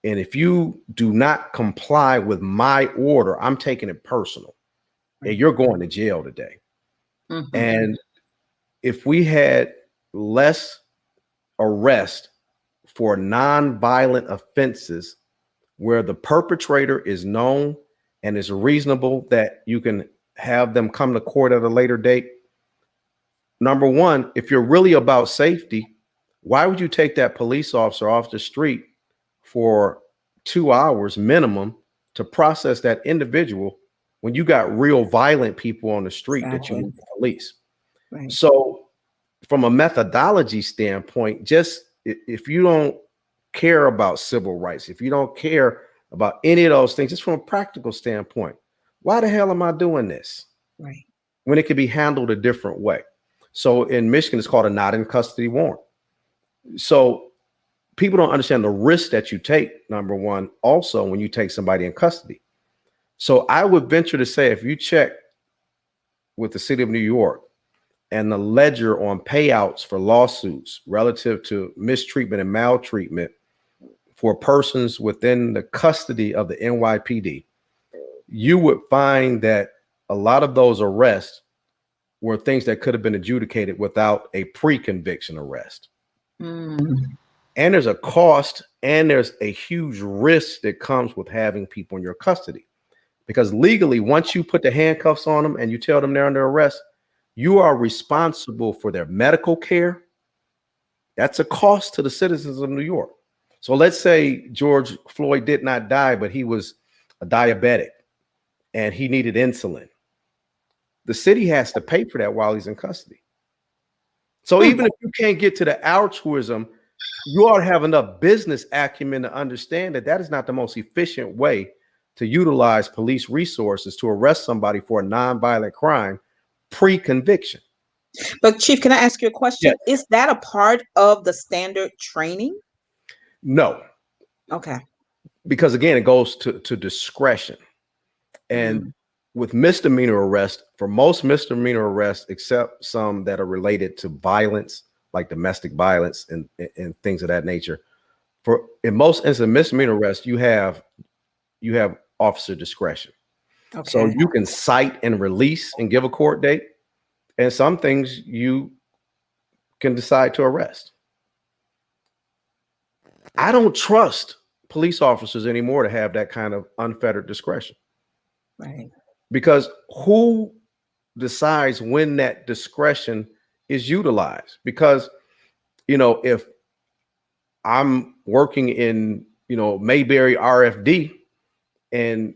And if you do not comply with my order, I'm taking it personal. And you're going to jail today. And if we had less arrest for non-violent offenses where the perpetrator is known and it's reasonable that you can have them come to court at a later date. Number one, if you're really about safety, why would you take that police officer off the street for 2 hours minimum to process that individual when you got real violent people on the street that you need to police? So from a methodology standpoint, just if you don't care about civil rights, if you don't care about any of those things, just from a practical standpoint, why the hell am I doing this? When it could be handled a different way. So in Michigan, it's called a not in custody warrant. So people don't understand the risk that you take, number one, also when you take somebody in custody. So I would venture to say, if you check with the city of New York and the ledger on payouts for lawsuits relative to mistreatment and maltreatment for persons within the custody of the NYPD, you would find that a lot of those arrests were things that could have been adjudicated without a pre-conviction arrest. Mm. And there's a cost and there's a huge risk that comes with having people in your custody. Because legally, once you put the handcuffs on them and you tell them they're under arrest, you are responsible for their medical care. That's a cost to the citizens of New York. So let's say George Floyd did not die, but he was a diabetic and he needed insulin. The city has to pay for that while he's in custody. So even if you can't get to the altruism, you ought to have enough business acumen to understand that that is not the most efficient way to utilize police resources to arrest somebody for a nonviolent crime pre-conviction. But Chief, can I ask you a question? Yes. Is that a part of the standard training? No. Okay. Because again, it goes to discretion. And with misdemeanor arrest, for most misdemeanor arrests, except some that are related to violence, like domestic violence and things of that nature, in most instances, misdemeanor arrest, you have officer discretion. Okay. So you can cite and release and give a court date, and some things you can decide to arrest. I don't trust police officers anymore to have that kind of unfettered discretion. Right. Because who decides when that discretion is utilized? Because, if I'm working in, Mayberry RFD and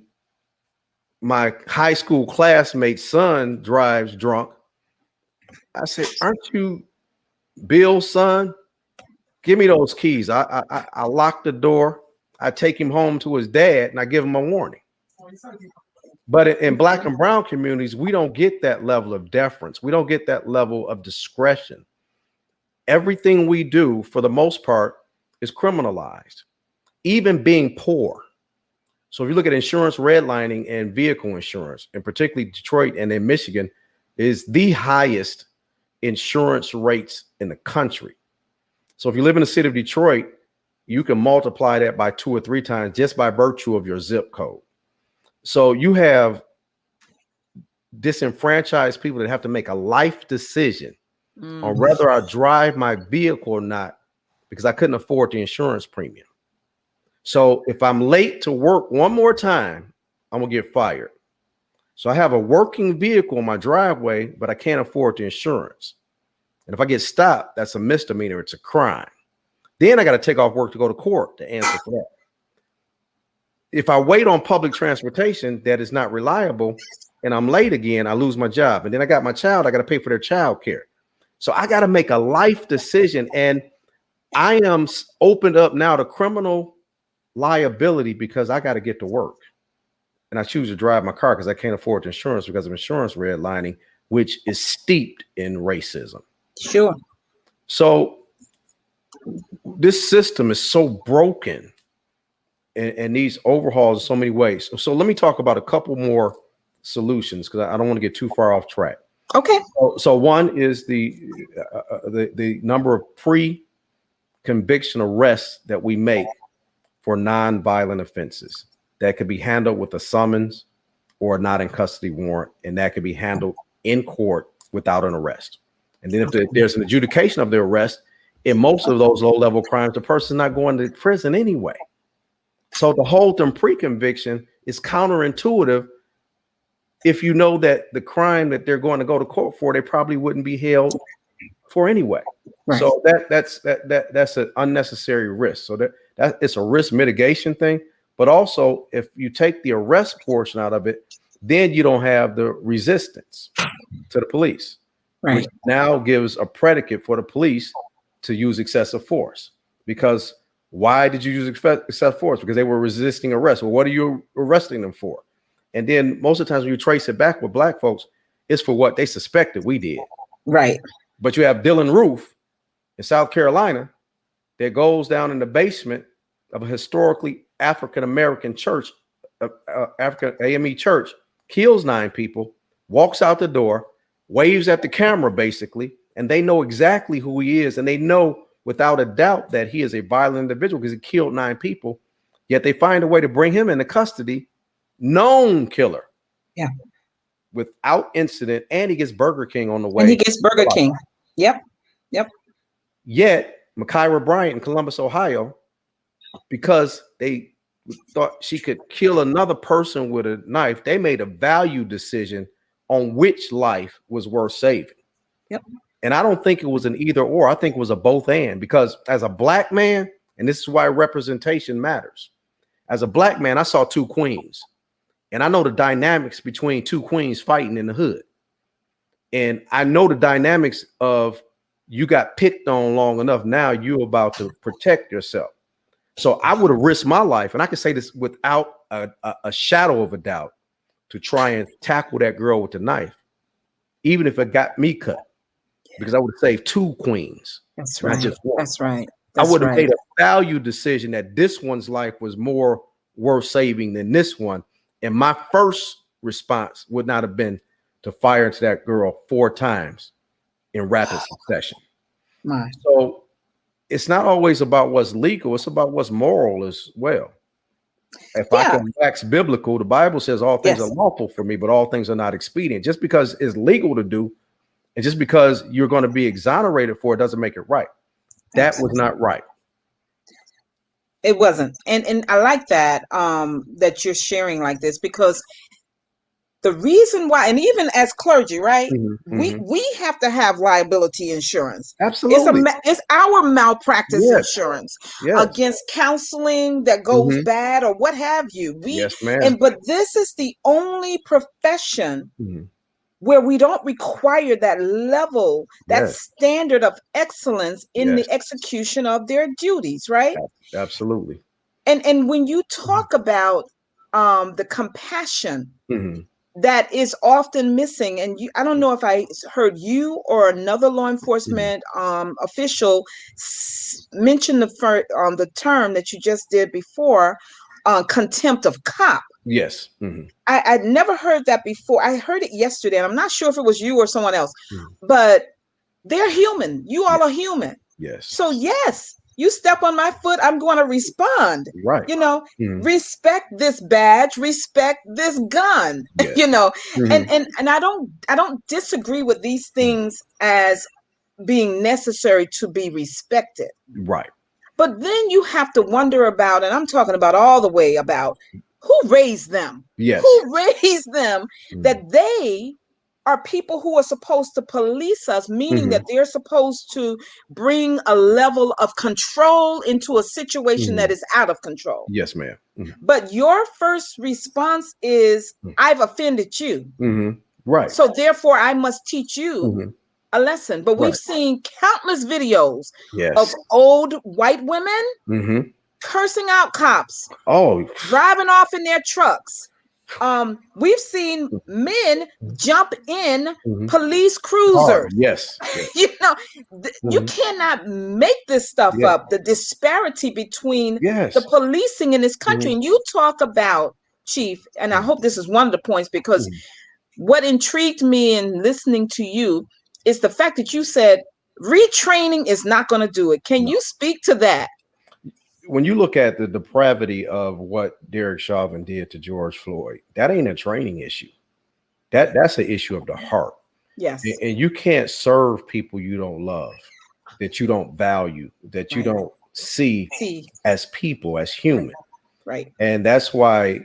my high school classmate's son drives drunk, I said, aren't you Bill's son? Give me those keys. I lock the door. I take him home to his dad and I give him a warning. But in Black and brown communities, we don't get that level of deference. We don't get that level of discretion. Everything we do, for the most part, is criminalized, even being poor. So if you look at insurance redlining and vehicle insurance, and particularly Detroit and in Michigan, is the highest insurance rates in the country. So if you live in the city of Detroit, you can multiply that by 2 or 3 times just by virtue of your zip code. So you have disenfranchised people that have to make a life decision on whether I drive my vehicle or not because I couldn't afford the insurance premium. So if I'm late to work one more time, I'm gonna get fired. So I have a working vehicle in my driveway, but I can't afford the insurance. And if I get stopped, that's a misdemeanor. It's a crime. Then I got to take off work to go to court to answer for that. If I wait on public transportation that is not reliable and I'm late again, I lose my job. And then I got my child, I got to pay for their child care. So I got to make a life decision. And I am opened up now to criminal liability because I got to get to work. And I choose to drive my car because I can't afford the insurance because of insurance redlining, which is steeped in racism. Sure. So this system is so broken and needs overhauls in so many ways. So let me talk about a couple more solutions because I don't want to get too far off track. Okay. So one is the number of pre-conviction arrests that we make for non-violent offenses that could be handled with a summons or a not in custody warrant, and that could be handled in court without an arrest. And then if there's an adjudication of the arrest, in most of those low-level crimes, the person's not going to prison anyway. So to hold them pre-conviction is counterintuitive if you know that the crime that they're going to go to court for, they probably wouldn't be held for anyway. Right. So that's an unnecessary risk. So that it's a risk mitigation thing. But also, if you take the arrest portion out of it, then you don't have the resistance to the police, right, which now gives a predicate for the police to use excessive force. Because why did you use excessive force? Because they were resisting arrest. Well, what are you arresting them for? And then most of the times when you trace it back with Black folks, it's for what they suspected we did. Right. But you have Dylan Roof in South Carolina that goes down in the basement of a historically African-American church, African AME church, kills 9 people, walks out the door, waves at the camera basically, and they know exactly who he is. And they know without a doubt that he is a violent individual because he killed 9 people, yet they find a way to bring him into custody, known killer. Yeah. without incident, and he gets Burger King on the way. And he gets Burger King. Yep. Yet Ma'Khia Bryant in Columbus, Ohio, because they thought she could kill another person with a knife, they made a value decision on which life was worth saving. Yep. And I don't think it was an either or. I think it was a both and, because as a black man, and this is why representation matters. As a black man, I saw two queens, and I know the dynamics between two queens fighting in the hood. And I know the dynamics of, you got picked on long enough. Now you're about to protect yourself. So I would have risked my life, and I can say this without a shadow of a doubt, to try and tackle that girl with the knife, even if it got me cut, because I would have saved two queens. That's right. Just one. That's right. I would have made a value decision that this one's life was more worth saving than this one. And my first response would not have been to fire into that girl 4 times in rapid succession. So it's not always about what's legal. It's about what's moral as well. If I can wax biblical, the Bible says all things are lawful for me, but all things are not expedient. Just because it's legal to do, and just because you're going to be exonerated for it, doesn't make it right. That was not right. It wasn't. And I like that, that you're sharing like this, because the reason why, and even as clergy, right, we have to have liability insurance. Absolutely. It's our malpractice insurance against counseling that goes bad or what have you. But this is the only profession where we don't require that level, that standard of excellence in the execution of their duties, right? Absolutely. And when you talk about the compassion that is often missing, and I don't know if I heard you or another law enforcement official mention the term that you just did before, contempt of cop. Yes. I'd never heard that before. I heard it yesterday, and I'm not sure if it was you or someone else, but they're human. You all are human. Yes. So yes, you step on my foot, I'm going to respond. Right. Respect this badge, respect this gun. And I don't disagree with these things as being necessary to be respected. Right. But then you have to wonder about, and I'm talking about all the way about, who raised them? Yes. Who raised them that they are people who are supposed to police us, meaning that they're supposed to bring a level of control into a situation that is out of control. Yes, ma'am. But your first response is, I've offended you. Right. So therefore, I must teach you a lesson. But we've seen countless videos of old white women cursing out cops, driving off in their trucks. We've seen men jump in police cruisers. You cannot make this stuff up. The disparity between the policing in this country. And you talk about, Chief, and I hope this is one of the points, because what intrigued me in listening to you is the fact that you said retraining is not going to do it. Can you speak to that? When you look at the depravity of what Derek Chauvin did to George Floyd, that ain't a training issue. That's an issue of the heart. Yes. And you can't serve people you don't love, that you don't value, that you don't see as people, as human. Right. And that's why,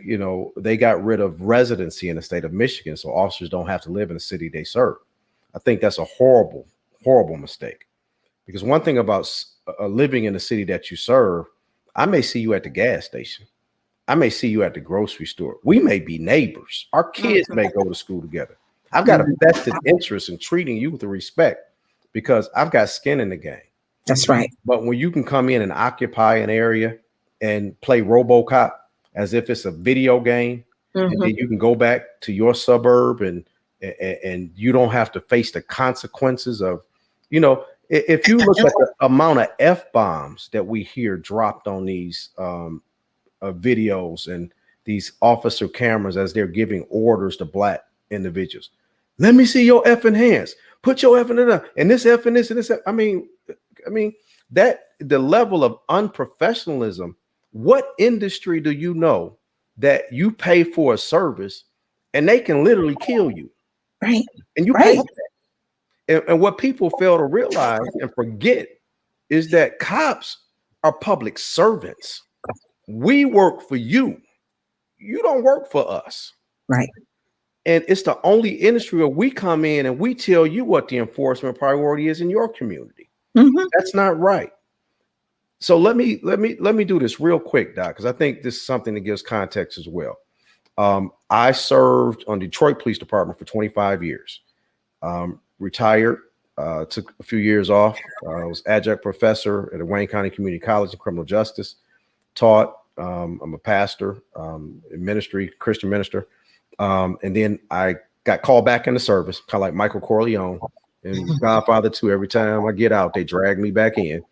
they got rid of residency in the state of Michigan, so officers don't have to live in the city they serve. I think that's a horrible, horrible mistake. Because one thing about living in the city that you serve, I may see you at the gas station. I may see you at the grocery store. We may be neighbors. Our kids may go to school together. I've got a vested interest in treating you with respect because I've got skin in the game. That's right. But when you can come in and occupy an area and play RoboCop as if it's a video game, and then you can go back to your suburb and you don't have to face the consequences of, if you look at the amount of F-bombs that we hear dropped on these videos and these officer cameras as they're giving orders to black individuals, let me see your effing hands. Put your effing in there, and this F and this and this. I mean, that the level of unprofessionalism. What industry do you know that you pay for a service and they can literally kill you? Right. And you pay that. And what people fail to realize and forget is that cops are public servants. We work for you. You don't work for us. Right. And it's the only industry where we come in and we tell you what the enforcement priority is in your community. Mm-hmm. That's not right. So let me do this real quick, Doc, because I think this is something that gives context as well. I served on Detroit Police Department for 25 years. Retired, took a few years off. I was adjunct professor at the Wayne County Community College in criminal justice. Taught. I'm a pastor in ministry, Christian minister. And then I got called back into service, kind of like Michael Corleone and Godfather 2. Every time I get out, they drag me back in.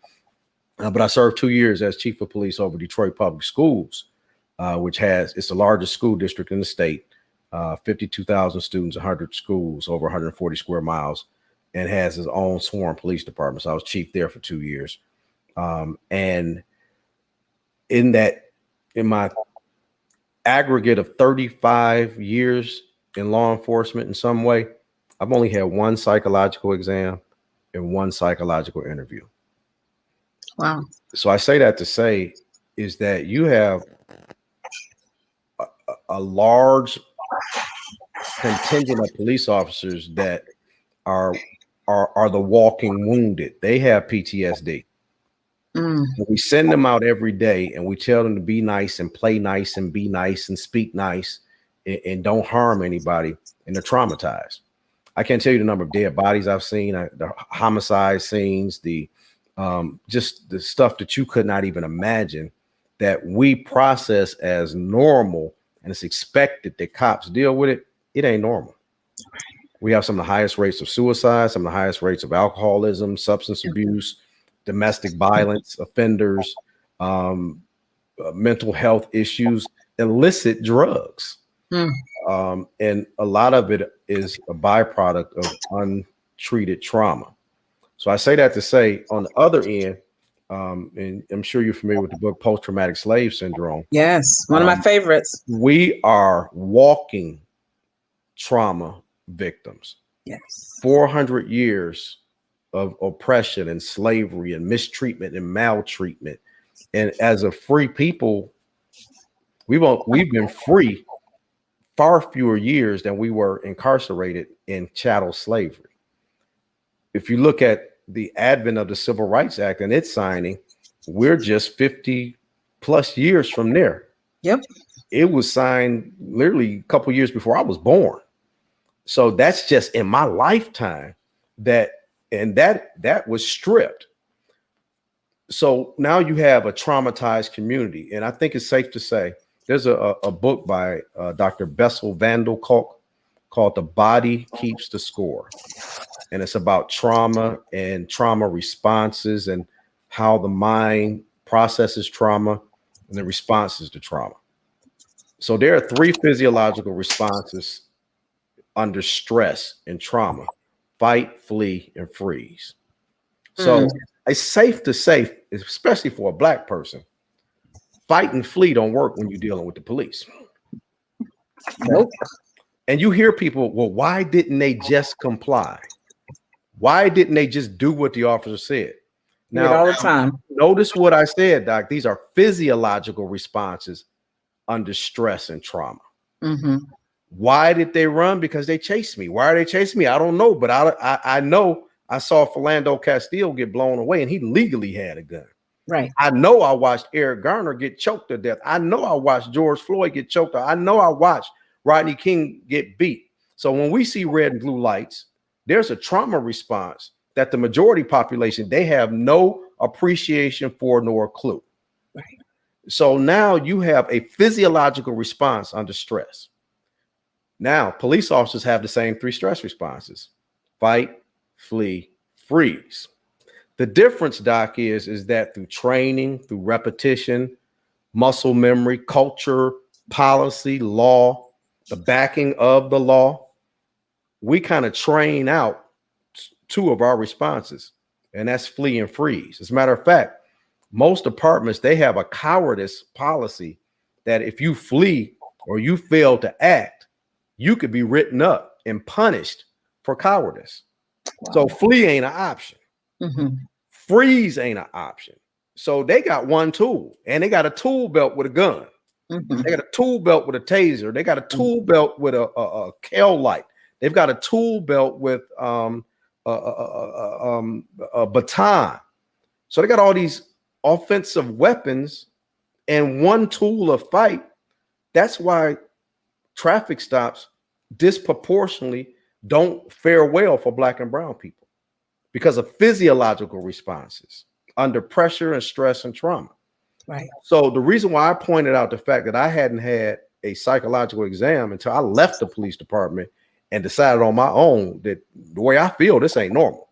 But I served 2 years as chief of police over Detroit Public Schools, which it's the largest school district in the state, 52,000 students, 100 schools, over 140 square miles, and has its own sworn police department. So I was chief there for 2 years. And in my aggregate of 35 years in law enforcement in some way, I've only had one psychological exam and one psychological interview. Wow. So I say that to say is that you have a large contingent of police officers that are the walking wounded. They have PTSD. We send them out every day and we tell them to be nice and play nice and be nice and speak nice and don't harm anybody, and they're traumatized. I can't tell you the number of dead bodies I've seen, the homicide scenes, just the stuff that you could not even imagine that we process as normal, and it's expected that cops deal with it. It ain't normal. We have some of the highest rates of suicide, some of the highest rates of alcoholism, substance abuse, domestic violence offenders, mental health issues, illicit drugs. And a lot of it is a byproduct of untreated trauma. So I say that to say, on the other end, and I'm sure you're familiar with the book Post-Traumatic Slave Syndrome. Yes, one of my favorites. We are walking trauma victims. Yes. 400 years of oppression and slavery and mistreatment and maltreatment. And as a free people, we've been free far fewer years than we were incarcerated in chattel slavery. If you look at the advent of the Civil Rights Act and its signing, we're just 50 plus years from there. Yep. It was signed literally a couple years before I was born. So that's just in my lifetime that was stripped. So now you have a traumatized community. And I think it's safe to say there's a book by Dr. Bessel van der Kolk called The Body Keeps the Score. And it's about trauma and trauma responses and how the mind processes trauma and the responses to trauma. So there are 3 physiological responses under stress and trauma: fight, flee, and freeze. So it's safe to say, especially for a Black person, fight and flee don't work when you're dealing with the police. Nope. And you hear people, well, why didn't they just comply? Why didn't they just do what the officer said? Now, all the time. Notice what I said, Doc. These are physiological responses under stress and trauma. Why did they run? Because they chased me. Why are they chasing me? I don't know, but I know I saw Philando Castile get blown away, and he legally had a gun. Right. I know I watched Eric Garner get choked to death. I know I watched George Floyd get choked. I know I watched Rodney King get beat. So when we see red and blue lights, there's a trauma response that the majority population, they have no appreciation for nor clue. Right. So now you have a physiological response under stress. Now, police officers have the same 3 stress responses: fight, flee, freeze. The difference, Doc, is that through training, through repetition, muscle memory, culture, policy, law, the backing of the law, we kind of train out 2 of our responses, and that's flee and freeze. As a matter of fact, most departments, they have a cowardice policy that if you flee or you fail to act, you could be written up and punished for cowardice. Wow. So flee ain't an option. Freeze ain't an option. So they got one tool, and they got a tool belt with a gun. They got a tool belt with a taser. They got a tool belt with a Kel light. They've got a tool belt with a baton. So they got all these offensive weapons and one tool of fight. That's why traffic stops disproportionately don't fare well for Black and brown people, because of physiological responses under pressure and stress and trauma. Right. So the reason why I pointed out the fact that I hadn't had a psychological exam until I left the police department and decided on my own that the way I feel, this ain't normal.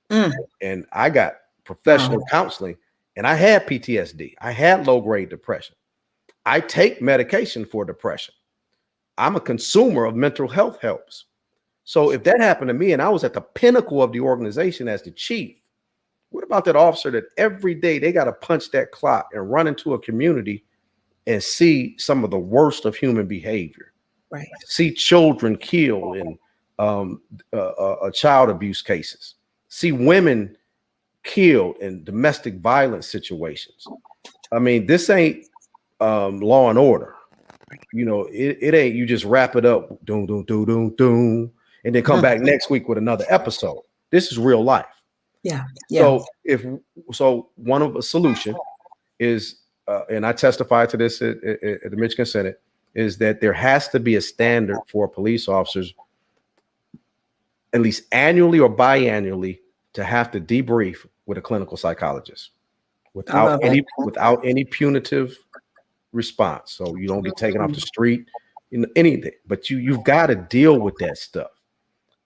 And I got professional counseling, and I had PTSD. I had low-grade depression. I take medication for depression. I'm a consumer of mental health helps. So if that happened to me and I was at the pinnacle of the organization as the chief, what about that officer that every day they got to punch that clock and run into a community and see some of the worst of human behavior? Right. See children killed in child abuse cases. See women killed in domestic violence situations. I mean, this ain't Law and Order. You know, it ain't you just wrap it up, doom, doom, doom, doom, doom, and then come back next week with another episode. This is real life. Yeah. So one of a solution is, and I testified to this at the Michigan Senate, is that there has to be a standard for police officers, at least annually or biannually, to have to debrief with a clinical psychologist without any punitive response. So you don't get taken off the street, anything. But you've got to deal with that stuff,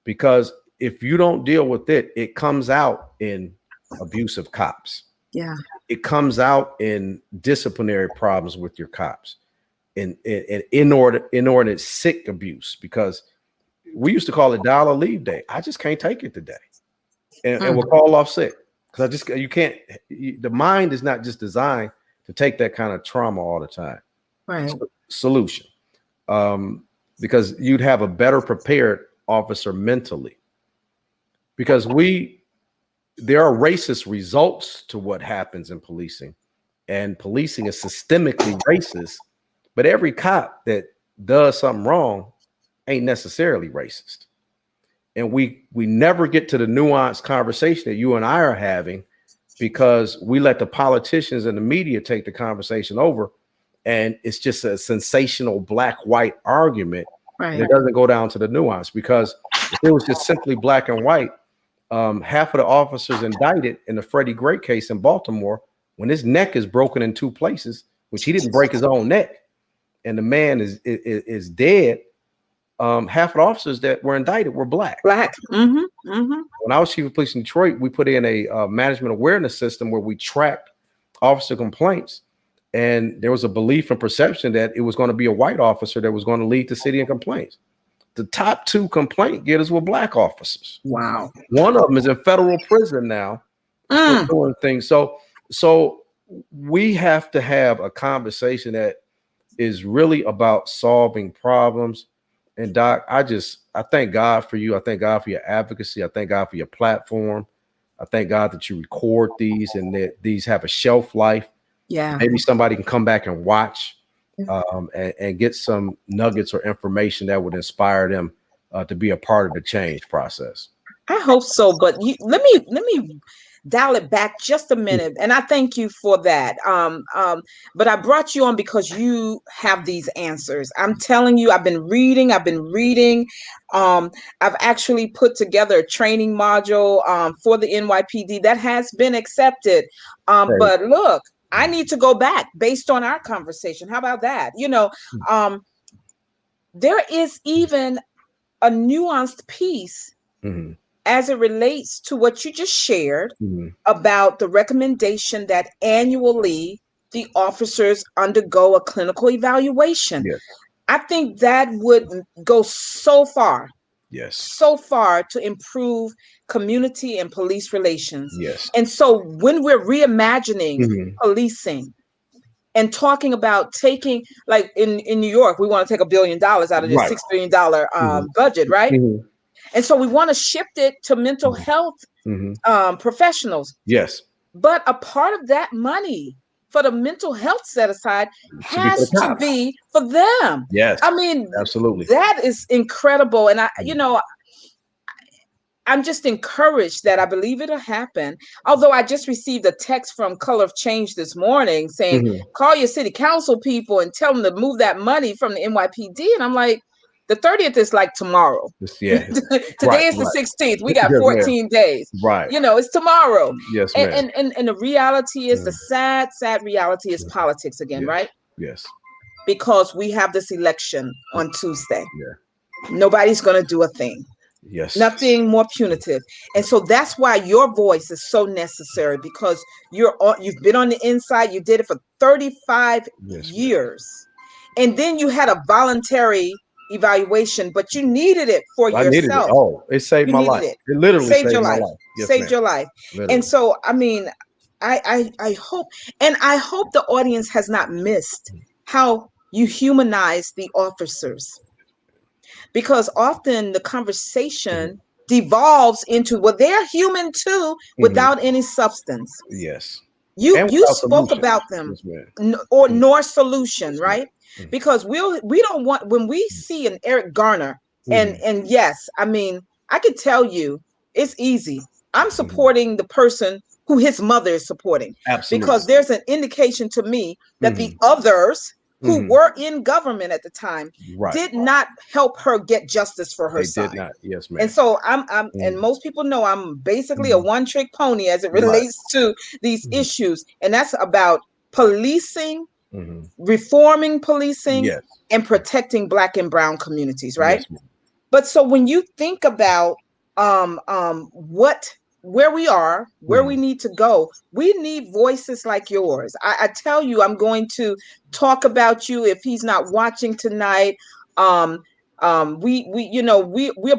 because if you don't deal with it, it comes out in abusive cops. Yeah. It comes out in disciplinary problems with your cops, and inordinate sick abuse, because we used to call it dollar leave day. I just can't take it today. And we'll call off sick, because you can't, the mind is not just designed to take that kind of trauma all the time. Right. Solution. Because you'd have a better prepared officer mentally. Because there are racist results to what happens in policing, and policing is systemically racist, but every cop that does something wrong ain't necessarily racist. And we never get to the nuanced conversation that you and I are having, because we let the politicians and the media take the conversation over, and it's just a sensational black-white argument. Right. It doesn't go down to the nuance, because if it was just simply black and white, half of the officers indicted in the Freddie Gray case in Baltimore, when his neck is broken in two places, which he didn't break his own neck, and the man is dead, half of the officers that were indicted were black. When I was chief of police in Detroit, we put in a management awareness system where we tracked officer complaints, and there was a belief and perception that it was going to be a white officer that was going to lead the city in complaints. The top 2 complaint getters were black officers. Wow. One of them is in federal prison now for doing things. So we have to have a conversation that is really about solving problems. And Doc, I thank God for you. I thank God for your advocacy. I thank God for your platform. I thank God that you record these and that these have a shelf life. Yeah. Maybe somebody can come back and watch and get some nuggets or information that would inspire them to be a part of the change process. I hope so, but let me dial it back just a minute, and I thank you for that. But I brought you on because you have these answers. I'm telling you, I've been reading. I've actually put together a training module for the NYPD that has been accepted. But look, I need to go back based on our conversation. How about that? There is even a nuanced piece as it relates to what you just shared about the recommendation that annually the officers undergo a clinical evaluation. Yes. I think that would go so far. Yes. So far to improve community and police relations. Yes. And so when we're reimagining policing, and talking about taking, like in New York, we want to take $1 billion out of this Right. $6 billion Mm-hmm. budget, right? Mm-hmm. And so we want to shift it to mental health professionals. Yes. But a part of that money for the mental health set aside Should be for has the to cops. be for them. Yes. I mean, Absolutely. that is incredible. And I'm just encouraged that I believe it'll happen. Although I just received a text from Color of Change this morning saying, call your city council people and tell them to move that money from the NYPD. And I'm like, the 30th is like tomorrow. Yeah. Today is the 16th. We got 14 days. Right. It's tomorrow. Yes, ma'am. And the reality is, the sad reality is politics again, right? Yes. Because we have this election on Tuesday. Yeah. Nobody's going to do a thing. Yes. Nothing more punitive. And so that's why your voice is so necessary, because you've been on the inside. You did it for 35 years. And then you had a voluntary evaluation, but you needed it for yourself. It saved my life. It literally saved your life. Yes, saved your life. Literally. And so, I mean, I hope the audience has not missed how you humanize the officers. Because often the conversation devolves into, well, they're human too, without any substance. Yes. You spoke about them, nor solution, right? Because we don't want, when we see an Eric Garner, and yes, I mean, I can tell you, it's easy. I'm supporting the person who his mother is supporting. Absolutely. Because there's an indication to me that the others who were in government at the time did not help her get justice for her side. Did not. Yes, ma'am. And so I'm and most people know I'm basically a one-trick pony as it relates to these issues. And that's about policing, reforming policing, and protecting Black and brown communities, right? Yes, but so when you think about where we are, where we need to go, we need voices like yours. I tell you, I'm going to talk about you if he's not watching tonight. We're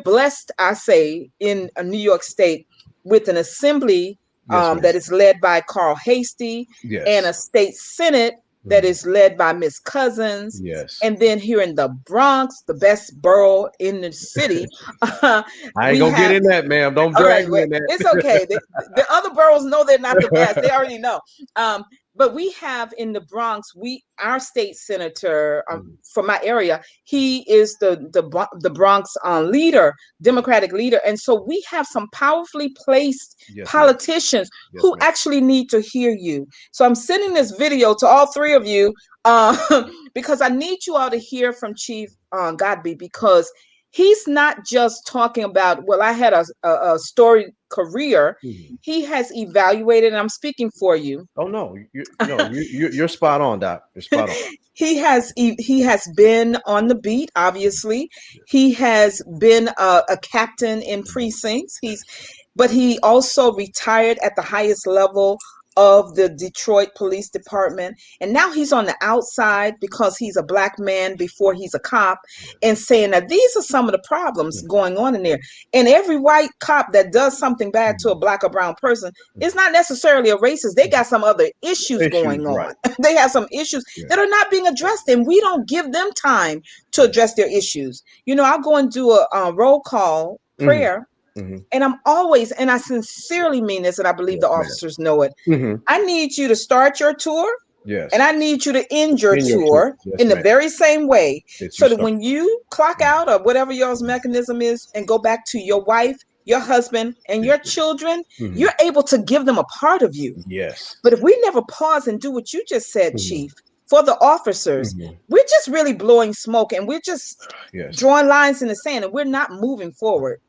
blessed, I say, in New York State with an assembly that is led by Carl Hastie, and a state senate that is led by Miss Cousins. Yes. And then here in the Bronx, the best borough in the city. I ain't gonna get in that, ma'am. Don't drag me in that. It's okay. The other boroughs know they're not the best. They already know. But we have in the Bronx, our state senator from my area, he is the Bronx leader, Democratic leader. And so we have some powerfully placed politicians who actually need to hear you. So I'm sending this video to all three of you because I need you all to hear from Chief Godbee, because he's not just talking about, well, I had a storied career. He has evaluated, and I'm speaking for you. Oh no, you're spot on, Doc. You're spot on. He has been on the beat. Obviously, he has been a captain in precincts. But he also retired at the highest level of the Detroit Police Department. And now he's on the outside because he's a Black man before he's a cop, and saying that these are some of the problems going on in there. And every white cop that does something bad to a Black or brown person is not necessarily a racist. They got some other issues going on. Right. They have some issues that are not being addressed, and we don't give them time to address their issues. I'll go and do a roll call prayer. And I'm always, and I sincerely mean this, and I believe the officers know it. I need you to start your tour. Yes. And I need you to end your tour in the very same way, so that when you clock out or whatever your mechanism is and go back to your wife, your husband, and your children, you're able to give them a part of you. Yes. But if we never pause and do what you just said, Chief, for the officers, we're just really blowing smoke, and we're just drawing lines in the sand, and we're not moving forward,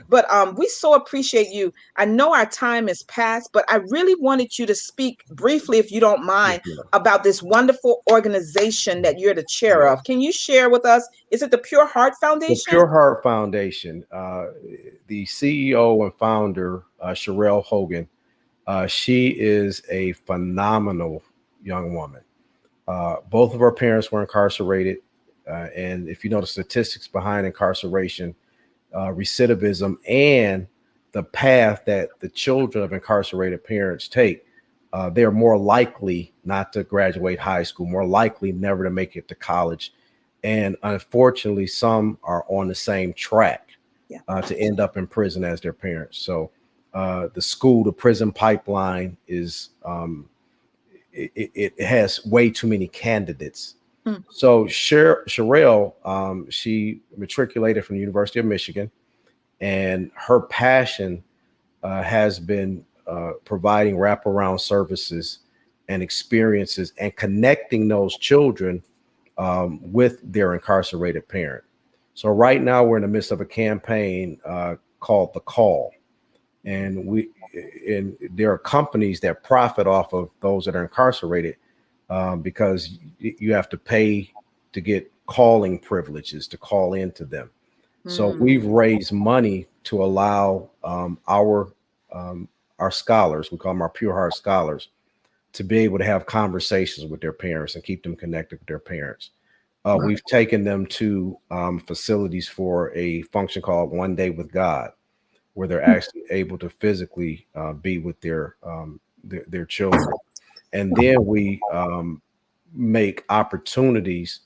But we so appreciate you. I know our time is past, but I really wanted you to speak briefly, if you don't mind, about this wonderful organization that you're the chair of. Can you share with us? Is it the Pure Heart Foundation? The Pure Heart Foundation. The CEO and founder, Sherelle Hogan, she is a phenomenal young woman. Both of her parents were incarcerated. And if you know the statistics behind incarceration, recidivism, and the path that the children of incarcerated parents take, they're more likely not to graduate high school, more likely never to make it to college. And unfortunately, some are on the same track Yeah. to end up in prison as their parents. So the school to prison pipeline is it has way too many candidates. Mm. So Sherelle, she matriculated from the University of Michigan, and her passion has been providing wraparound services and experiences and connecting those children with their incarcerated parent. So right now we're in the midst of a campaign called The Call, and there are companies that profit off of those that are incarcerated because you have to pay to get calling privileges to call into them. So Mm. we've raised money to allow um, our scholars, we call them our Pure Heart scholars, to be able to have conversations with their parents and keep them connected with their parents. Wow. We've taken them to facilities for a function called One Day with God, where they're actually able to physically be with their children. And then we make opportunities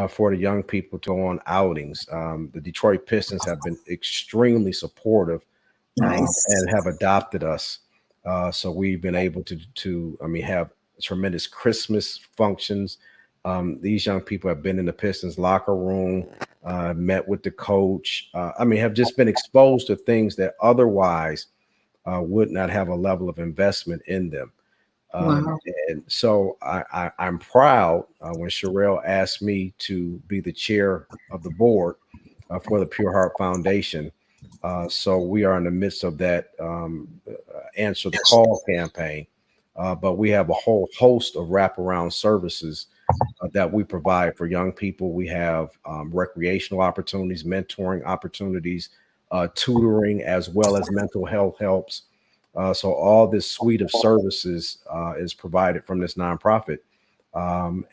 for the young people to go on outings. The Detroit Pistons have been extremely supportive Nice. and have adopted us. So we've been able I mean, have tremendous Christmas functions. These young people have been in the Pistons locker room, met with the coach. I mean, have just been exposed to things that otherwise would not have a level of investment in them. Wow. And so I'm proud when Sherelle asked me to be the chair of the board for the Pure Heart Foundation. So we are in the midst of that Answer the Call campaign. But we have a whole host of wraparound services that we provide for young people. We have recreational opportunities, mentoring opportunities, tutoring, as well as mental health helps. So all this suite of services is provided from this nonprofit,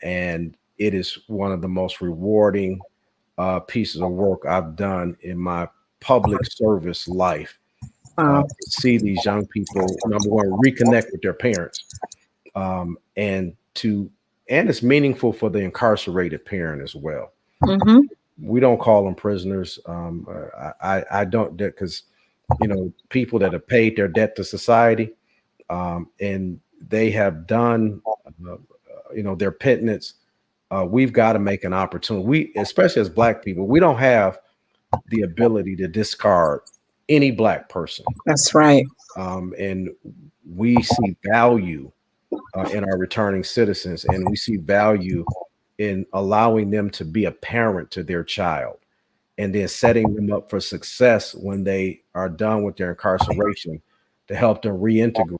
and it is one of the most rewarding pieces of work I've done in my public service life. Wow. To see these young people, number one, reconnect with their parents, and it's meaningful for the incarcerated parent as well. Mm-hmm. We don't call them prisoners. I don't, because people that have paid their debt to society, and they have done their penance. We've got to make an opportunity. We, especially as Black people, we don't have the ability to discard any Black person, That's right. and we see value in our returning citizens, and we see value in allowing them to be a parent to their child, and then setting them up for success when they are done with their incarceration, to help them reintegrate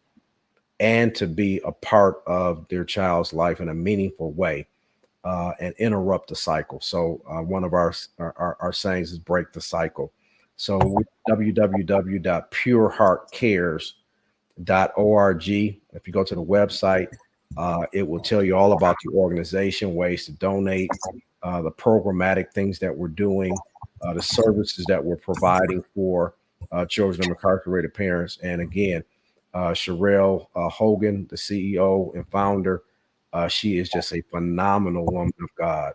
and to be a part of their child's life in a meaningful way, and interrupt the cycle. So one of our sayings is break the cycle. So www.pureheartcares.org. If you go to the website, it will tell you all about the organization, ways to donate, the programmatic things that we're doing, the services that we're providing for children of incarcerated parents. And again, Sherelle Hogan, the CEO and founder, she is just a phenomenal woman of God.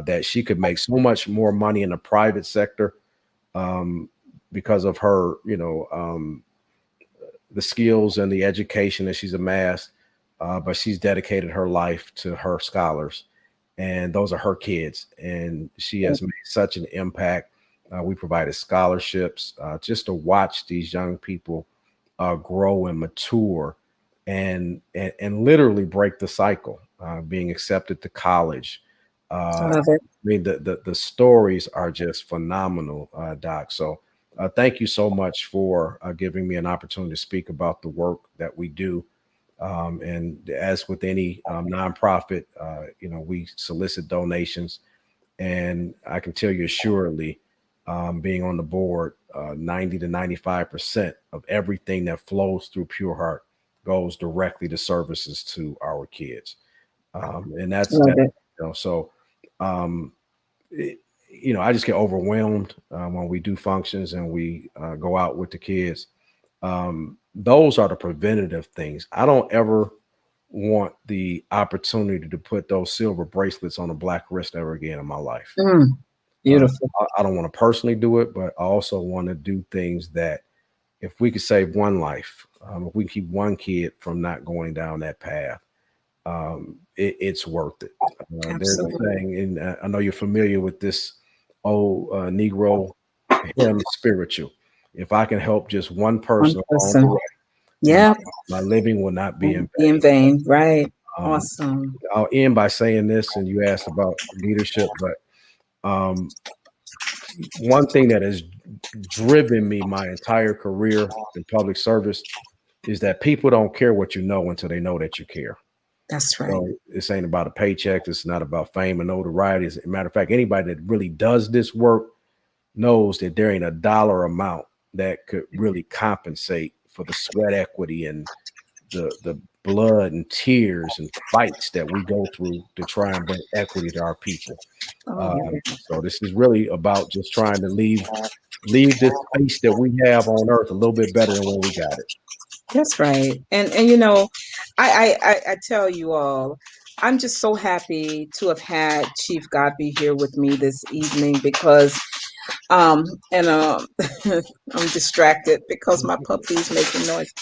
That she could make so much more money in the private sector um, because of her, the skills and the education that she's amassed. But she's dedicated her life to her scholars, and those are her kids. And she has made such an impact. We provided scholarships just to watch these young people grow and mature, and literally break the cycle, being accepted to college. I I love it. mean, the stories are just phenomenal, Doc. So thank you so much for giving me an opportunity to speak about the work that we do. And as with any nonprofit, we solicit donations, and I can tell you assuredly, being on the board, 90 to 95% of everything that flows through Pure Heart goes directly to services to our kids. And I that's love that, it. so, um, I just get overwhelmed when we do functions and we go out with the kids. those are the preventative things. I don't ever want the opportunity to put those silver bracelets on a black wrist ever again in my life. Beautiful. I don't want to personally do it, but I also want to do things that if we could save one life, if we can keep one kid from not going down that path, it's worth it. There's a saying, and I know you're familiar with this old Negro hymn, spiritual. If I can help just one person along the way, yeah, my living will not be in vain. vain. Right. Awesome. I'll end by saying this, and you asked about leadership, but one thing that has driven me my entire career in public service is that people don't care what you know until they know that you care. That's right. So this ain't about a paycheck. It's not about fame and notoriety. As a matter of fact, anybody that really does this work knows that there ain't a dollar amount that could really compensate for the sweat equity and the blood and tears and fights that we go through to try and bring equity to our people. So this is really about just trying to leave this space that we have on earth a little bit better than when we got it. That's right. And you know, I tell you all, I'm just so happy to have had Chief Godbee here with me this evening because and I'm distracted because my puppy is making noise.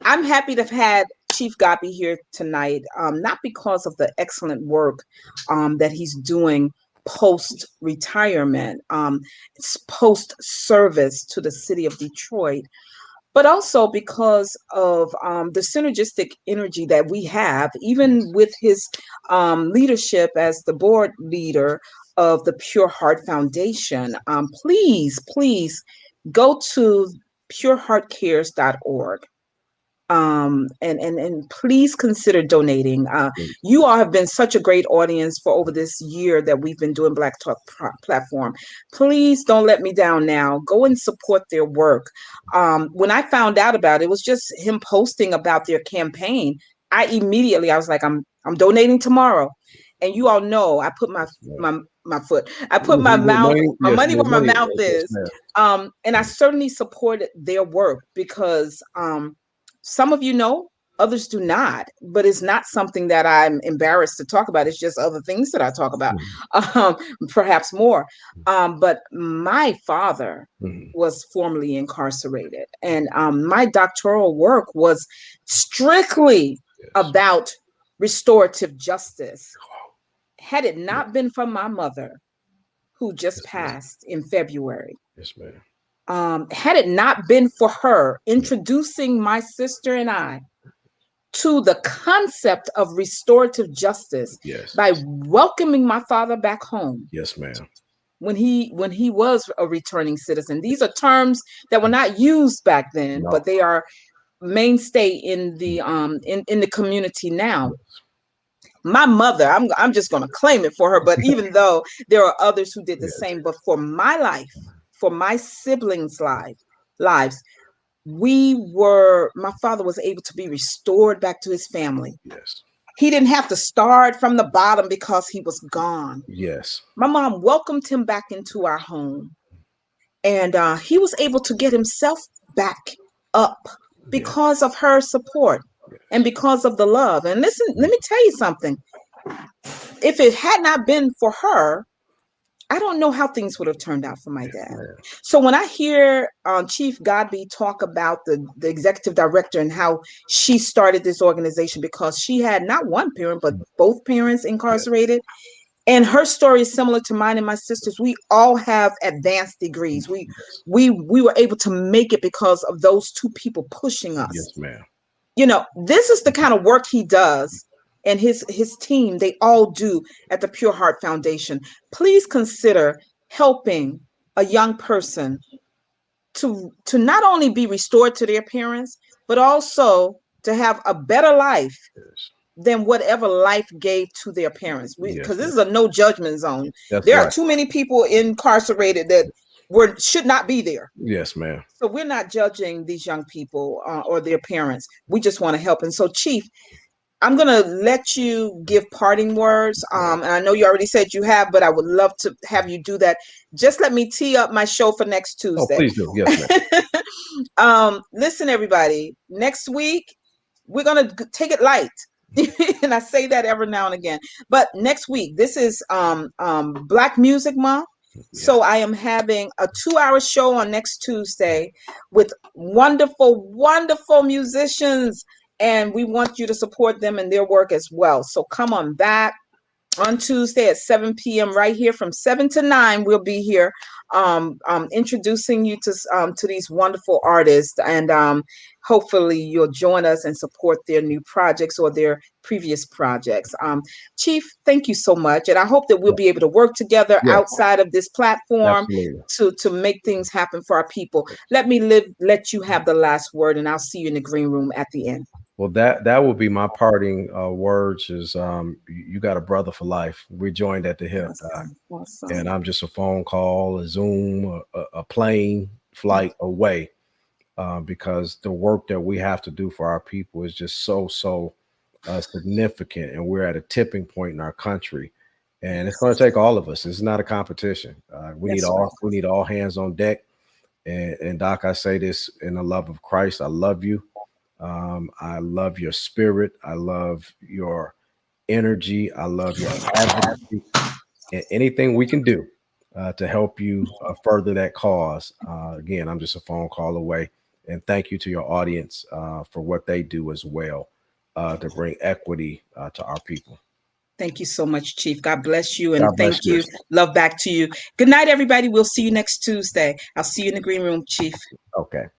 I'm happy to have had Chief Godbee here tonight, not because of the excellent work that he's doing post retirement, post service to the city of Detroit, but also because of the synergistic energy that we have, even with his leadership as the board leader of the Pure Heart Foundation. Please go to pureheartcares.org. And please consider donating. You all have been such a great audience for over this year that we've been doing Black Talk platform. Please don't let me down now. Go and support their work. When I found out about it, it was just him posting about their campaign. I was like, I'm donating tomorrow. And you all know I put my foot. I put my money where my mouth is. And I certainly supported their work because some of you know, others do not, but it's not something that I'm embarrassed to talk about. It's just other things that I talk about, perhaps more. But my father was formerly incarcerated, and my doctoral work was strictly about restorative justice. Had it not been for my mother, who just passed in February, had it not been for her introducing my sister and I to the concept of restorative justice by welcoming my father back home. Yes, ma'am. When he was a returning citizen. These are terms that were not used back then, but they are mainstay in the in the community now. My mother, I'm just going to claim it for her, but even though there are others who did the same, but for my life, for my siblings' lives, my father was able to be restored back to his family. Yes. He didn't have to start from the bottom because he was gone. Yes. My mom welcomed him back into our home, and he was able to get himself back up because of her support and because of the love. And listen, let me tell you something. If it had not been for her, I don't know how things would have turned out for my dad. So when I hear Chief Godbee talk about the executive director and how she started this organization because she had not one parent, but both parents incarcerated. And her story is similar to mine and my sister's. We all have advanced degrees. We were able to make it because of those two people pushing us. Yes, ma'am. You know, this is the kind of work he does. And his team, they all do at the Pure Heart Foundation. Please consider helping a young person to not only be restored to their parents, but also to have a better life than whatever life gave to their parents. Because this is a no judgment zone. There are too many people incarcerated that should not be there. Yes, ma'am. So we're not judging these young people or their parents. We just want to help. And so, Chief, I'm gonna let you give parting words. And I know you already said you have, but I would love to have you do that. Just let me tee up my show for next Oh, Tuesday. please do. Yes, ma'am. Listen, everybody. Next week we're gonna take it light. And I say that every now and again. But next week, this is Black Music Month. Yeah. So I am having a 2-hour show on next Tuesday with wonderful, wonderful musicians, and we want you to support them in their work as well. So come on back on Tuesday at 7 p.m. right here from 7 to 9. We'll be here introducing you to these wonderful artists, and hopefully you'll join us and support their new projects or their previous projects. Chief, thank you so much, and I hope that we'll Yeah. be able to work together Yeah. outside of this platform Absolutely. to make things happen for our people. Let you have the last word, and I'll see you in the green room at the end. Well, that would be my parting words. Is you got a brother for life. We're joined at the hip, Doc. Awesome. And Awesome. I'm just a phone call, a Zoom, a plane flight away, because the work that we have to do for our people is just so significant, and we're at a tipping point in our country, and it's going to take all of us. It's not a competition. That's right. We need all hands on deck. And Doc, I say this in the love of Christ. I love you. I love your spirit. I love your energy. I love your advocacy, and anything we can do to help you further that cause. Again, I'm just a phone call away. And thank you to your audience for what they do as well to bring equity to our people. Thank you so much, Chief. God bless you, and God bless thank you. you. Love back to you. Good night, everybody. We'll see you next Tuesday. I'll see you in the green room, Chief. Okay.